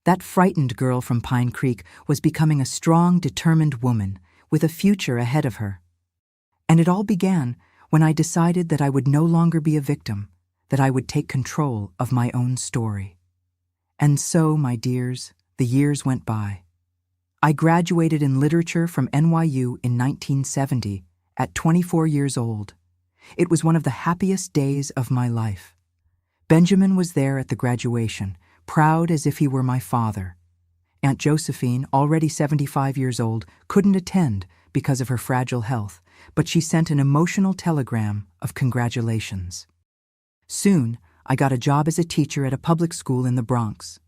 That frightened girl from Pine Creek was becoming a strong, determined woman with a future ahead of her. And it all began when I decided that I would no longer be a victim, that I would take control of my own story. And so, my dears, the years went by. I graduated in literature from NYU in 1970 at 24 years old. It was one of the happiest days of my life. Benjamin was there at the graduation, proud as if he were my father. Aunt Josephine, already 75 years old, couldn't attend because of her fragile health, but she sent an emotional telegram of congratulations. Soon, I got a job as a teacher at a public school in the Bronx.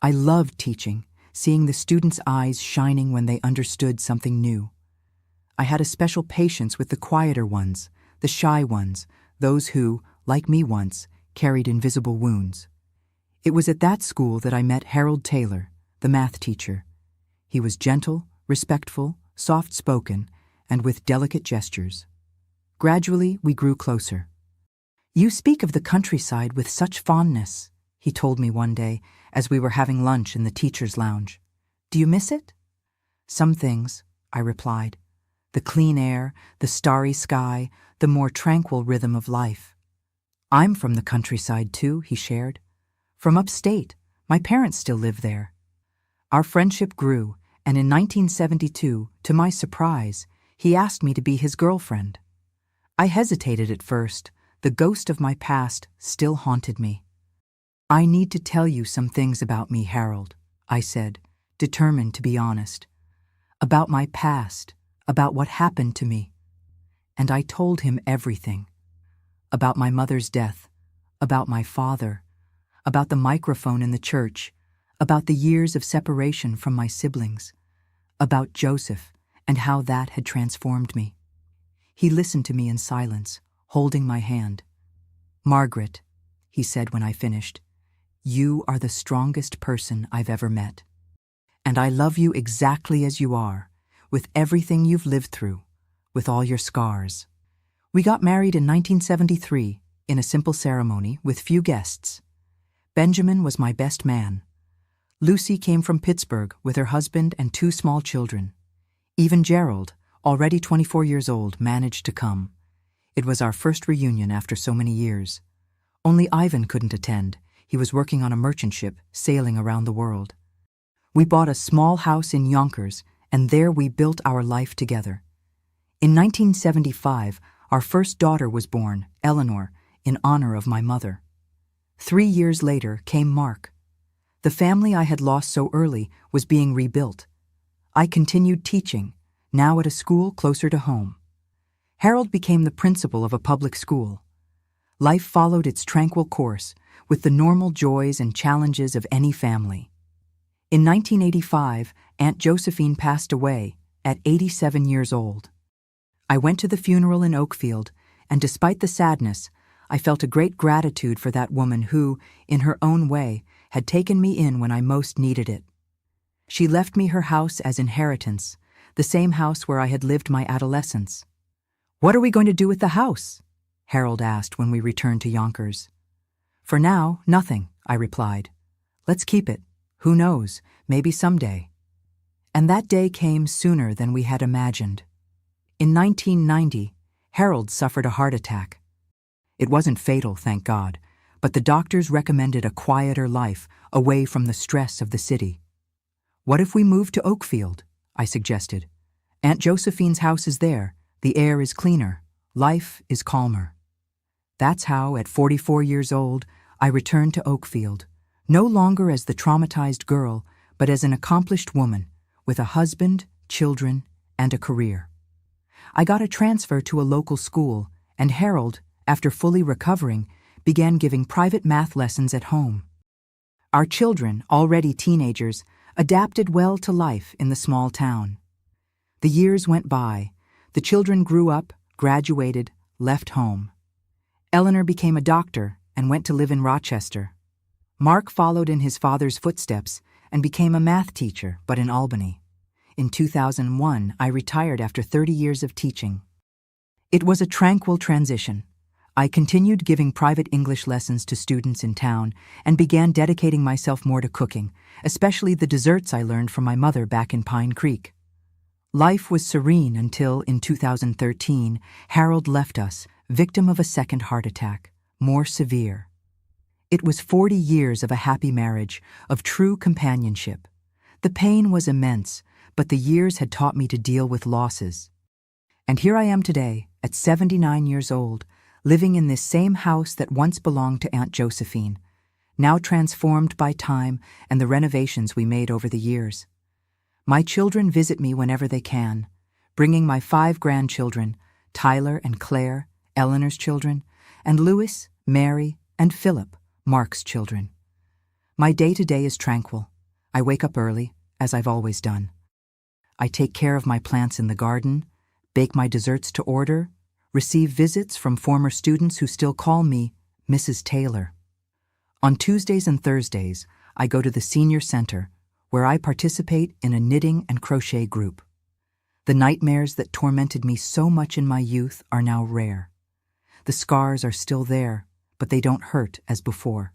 I loved teaching, seeing the students' eyes shining when they understood something new. I had a special patience with the quieter ones, the shy ones, those who, like me once, carried invisible wounds. It was at that school that I met Harold Taylor, the math teacher. He was gentle, respectful, soft-spoken, and with delicate gestures. Gradually, we grew closer. "You speak of the countryside with such fondness," he told me one day, as we were having lunch in the teacher's lounge. "Do you miss it?" "Some things," I replied. "The clean air, the starry sky, the more tranquil rhythm of life." "I'm from the countryside too," he shared. "From upstate. My parents still live there." Our friendship grew, and in 1972, to my surprise, he asked me to be his girlfriend. I hesitated at first. The ghost of my past still haunted me. "I need to tell you some things about me, Harold," I said, determined to be honest. "About my past, about what happened to me." And I told him everything. About my mother's death, about my father, about the microphone in the church, about the years of separation from my siblings, about Joseph and how that had transformed me. He listened to me in silence, holding my hand. "Margaret," he said when I finished, "you are the strongest person I've ever met. And I love you exactly as you are, with everything you've lived through, with all your scars." We got married in 1973 in a simple ceremony with few guests. Benjamin was my best man. Lucy came from Pittsburgh with her husband and 2 small children. Even Gerald, already 24 years old, managed to come. It was our first reunion after so many years. Only Ivan couldn't attend. He was working on a merchant ship sailing around the world. We bought a small house in Yonkers, and there we built our life together. In 1975, our first daughter was born, Eleanor, in honor of my mother. 3 years later came Mark. The family I had lost so early was being rebuilt. I continued teaching, now at a school closer to home. Harold became the principal of a public school. Life followed its tranquil course, with the normal joys and challenges of any family. In 1985, Aunt Josephine passed away at 87 years old. I went to the funeral in Oakfield, and despite the sadness, I felt a great gratitude for that woman who, in her own way, had taken me in when I most needed it. She left me her house as inheritance, the same house where I had lived my adolescence. "What are we going to do with the house?" Harold asked when we returned to Yonkers. "For now, nothing," I replied. "Let's keep it. Who knows, maybe someday." And that day came sooner than we had imagined. In 1990, Harold suffered a heart attack. It wasn't fatal, thank God, but the doctors recommended a quieter life away from the stress of the city. "What if we moved to Oakfield?" I suggested. "Aunt Josephine's house is there, the air is cleaner, life is calmer." That's how, at 44 years old, I returned to Oakfield, no longer as the traumatized girl, but as an accomplished woman, with a husband, children, and a career. I got a transfer to a local school, and Harold, after fully recovering, began giving private math lessons at home. Our children, already teenagers, adapted well to life in the small town. The years went by. The children grew up, graduated, left home. Eleanor became a doctor and went to live in Rochester. Mark followed in his father's footsteps and became a math teacher, but in Albany. In 2001, I retired after 30 years of teaching. It was a tranquil transition. I continued giving private English lessons to students in town and began dedicating myself more to cooking, especially the desserts I learned from my mother back in Pine Creek. Life was serene until, in 2013, Harold left us, victim of a second heart attack, more severe. It was 40 years of a happy marriage, of true companionship. The pain was immense, but the years had taught me to deal with losses. And here I am today, at 79 years old, living in this same house that once belonged to Aunt Josephine, now transformed by time and the renovations we made over the years. My children visit me whenever they can, bringing my 5 grandchildren, Tyler and Claire, Eleanor's children, and Louis, Mary, and Philip, Mark's children. My day-to-day is tranquil. I wake up early, as I've always done. I take care of my plants in the garden, bake my desserts to order, receive visits from former students who still call me Mrs. Taylor. On Tuesdays and Thursdays, I go to the Senior Center, where I participate in a knitting and crochet group. The nightmares that tormented me so much in my youth are now rare. The scars are still there, but they don't hurt as before.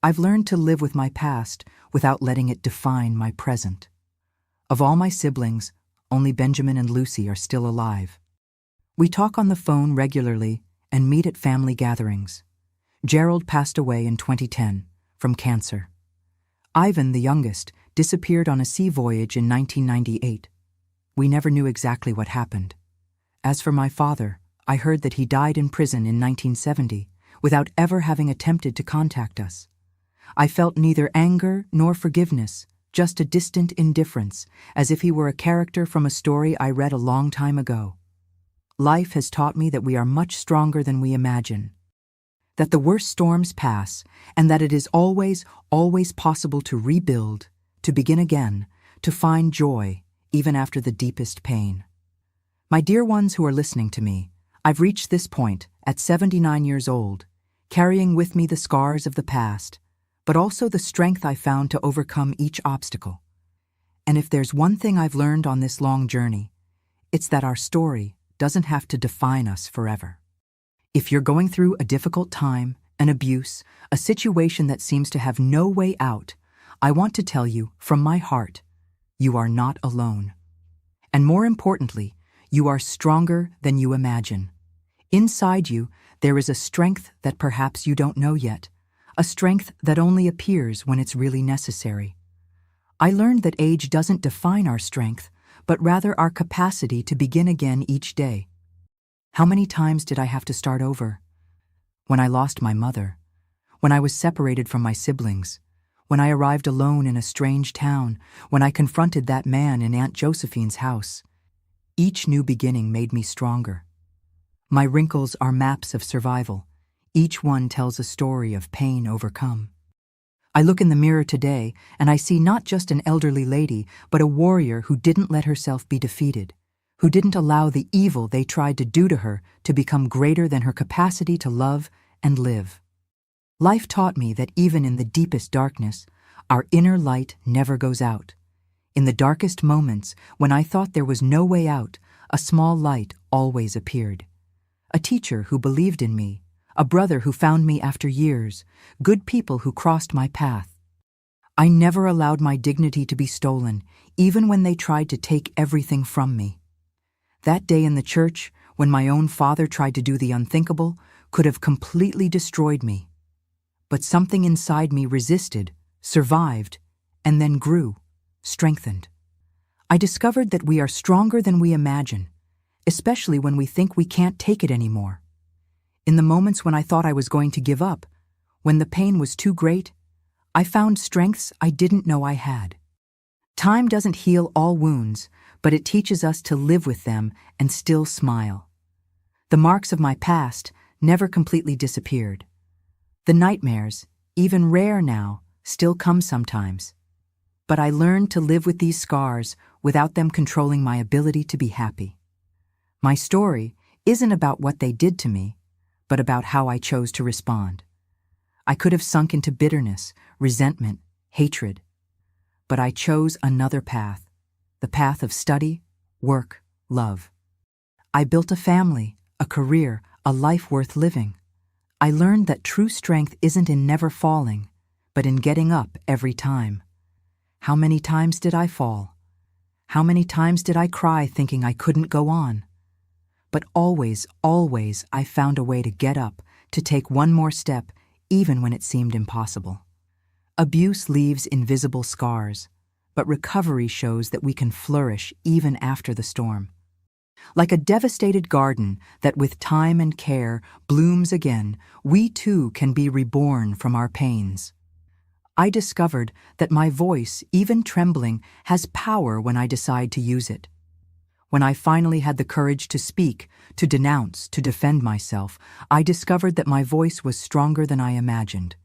I've learned to live with my past without letting it define my present. Of all my siblings, only Benjamin and Lucy are still alive. We talk on the phone regularly and meet at family gatherings. Gerald passed away in 2010 from cancer. Ivan, the youngest, disappeared on a sea voyage in 1998. We never knew exactly what happened. As for my father, I heard that he died in prison in 1970 without ever having attempted to contact us. I felt neither anger nor forgiveness, just a distant indifference, as if he were a character from a story I read a long time ago. Life has taught me that we are much stronger than we imagine, that the worst storms pass, and that it is always possible to rebuild, to begin again, to find joy, even after the deepest pain. My dear ones who are listening to me, I've reached this point, at 79 years old, carrying with me the scars of the past, but also the strength I found to overcome each obstacle. And if there's one thing I've learned on this long journey, it's that our story doesn't have to define us forever. If you're going through a difficult time, an abuse, a situation that seems to have no way out, I want to tell you, from my heart, you are not alone. And more importantly, you are stronger than you imagine. Inside you, there is a strength that perhaps you don't know yet, a strength that only appears when it's really necessary. I learned that age doesn't define our strength, but rather our capacity to begin again each day. How many times did I have to start over? When I lost my mother, when I was separated from my siblings, when I arrived alone in a strange town, when I confronted that man in Aunt Josephine's house. Each new beginning made me stronger. My wrinkles are maps of survival. Each one tells a story of pain overcome. I look in the mirror today and I see not just an elderly lady, but a warrior who didn't let herself be defeated, who didn't allow the evil they tried to do to her to become greater than her capacity to love and live. Life taught me that even in the deepest darkness, our inner light never goes out. In the darkest moments, when I thought there was no way out, a small light always appeared. A teacher who believed in me, a brother who found me after years, good people who crossed my path. I never allowed my dignity to be stolen, even when they tried to take everything from me. That day in the church, when my own father tried to do the unthinkable, could have completely destroyed me. But something inside me resisted, survived, and then grew, strengthened. I discovered that we are stronger than we imagine, especially when we think we can't take it anymore. In the moments when I thought I was going to give up, when the pain was too great, I found strengths I didn't know I had. Time doesn't heal all wounds, but it teaches us to live with them and still smile. The marks of my past never completely disappeared. The nightmares, even rare now, still come sometimes. But I learned to live with these scars without them controlling my ability to be happy. My story isn't about what they did to me, but about how I chose to respond. I could have sunk into bitterness, resentment, hatred. But I chose another path, the path of study, work, love. I built a family, a career, a life worth living. I learned that true strength isn't in never falling, but in getting up every time. How many times did I fall? How many times did I cry thinking I couldn't go on? But always I found a way to get up, to take one more step, even when it seemed impossible. Abuse leaves invisible scars, but recovery shows that we can flourish even after the storm. Like a devastated garden that with time and care blooms again, we too can be reborn from our pains. I discovered that my voice, even trembling, has power when I decide to use it. When I finally had the courage to speak, to denounce, to defend myself, I discovered that my voice was stronger than I imagined.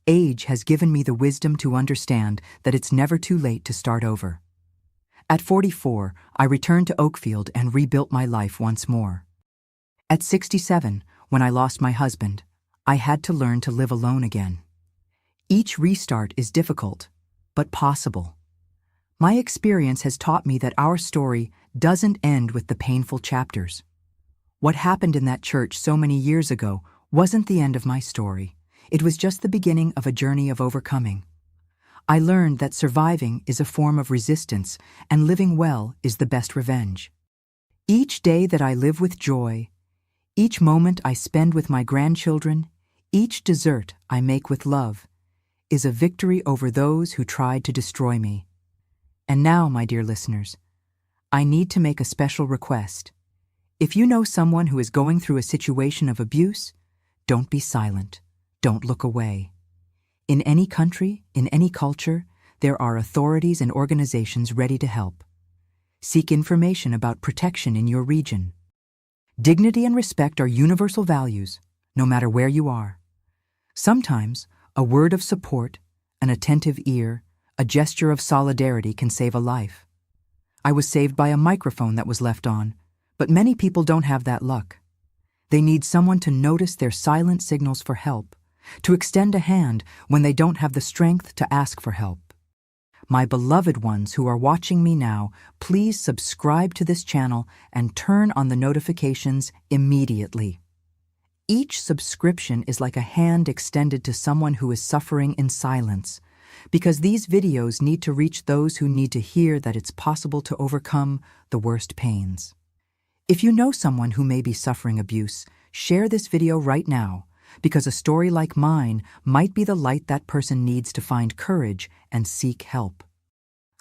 Age has given me the wisdom to understand that it's never too late to start over. At 44, I returned to Oakfield and rebuilt my life once more. At 67, when I lost my husband, I had to learn to live alone again. Each restart is difficult, but possible. My experience has taught me that our story doesn't end with the painful chapters. What happened in that church so many years ago wasn't the end of my story. It was just the beginning of a journey of overcoming. I learned that surviving is a form of resistance and living well is the best revenge. Each day that I live with joy, each moment I spend with my grandchildren, each dessert I make with love, is a victory over those who tried to destroy me. And now, my dear listeners, I need to make a special request. If you know someone who is going through a situation of abuse, don't be silent. Don't look away. In any country, in any culture, there are authorities and organizations ready to help. Seek information about protection in your region. Dignity and respect are universal values, no matter where you are. Sometimes, a word of support, an attentive ear, a gesture of solidarity can save a life. I was saved by a microphone that was left on, but many people don't have that luck. They need someone to notice their silent signals for help, to extend a hand when they don't have the strength to ask for help. My beloved ones who are watching me now, please subscribe to this channel and turn on the notifications immediately. Each subscription is like a hand extended to someone who is suffering in silence, because these videos need to reach those who need to hear that it's possible to overcome the worst pains. If you know someone who may be suffering abuse, share this video right now, because a story like mine might be the light that person needs to find courage and seek help.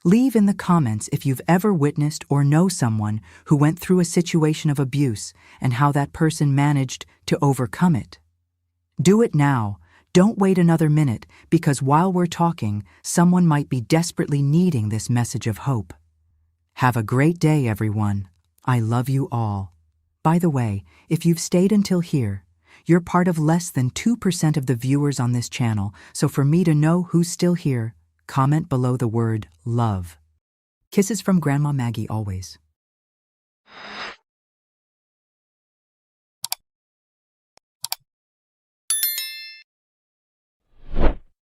Leave in the comments if you've ever witnessed or know someone who went through a situation of abuse and how that person managed to overcome it. Do it now. Don't wait another minute, because while we're talking, someone might be desperately needing this message of hope. Have a great day, everyone. I love you all. By the way, if you've stayed until here, you're part of less than 2% of the viewers on this channel, so for me to know who's still here, comment below the word love. Kisses from Grandma Maggie always.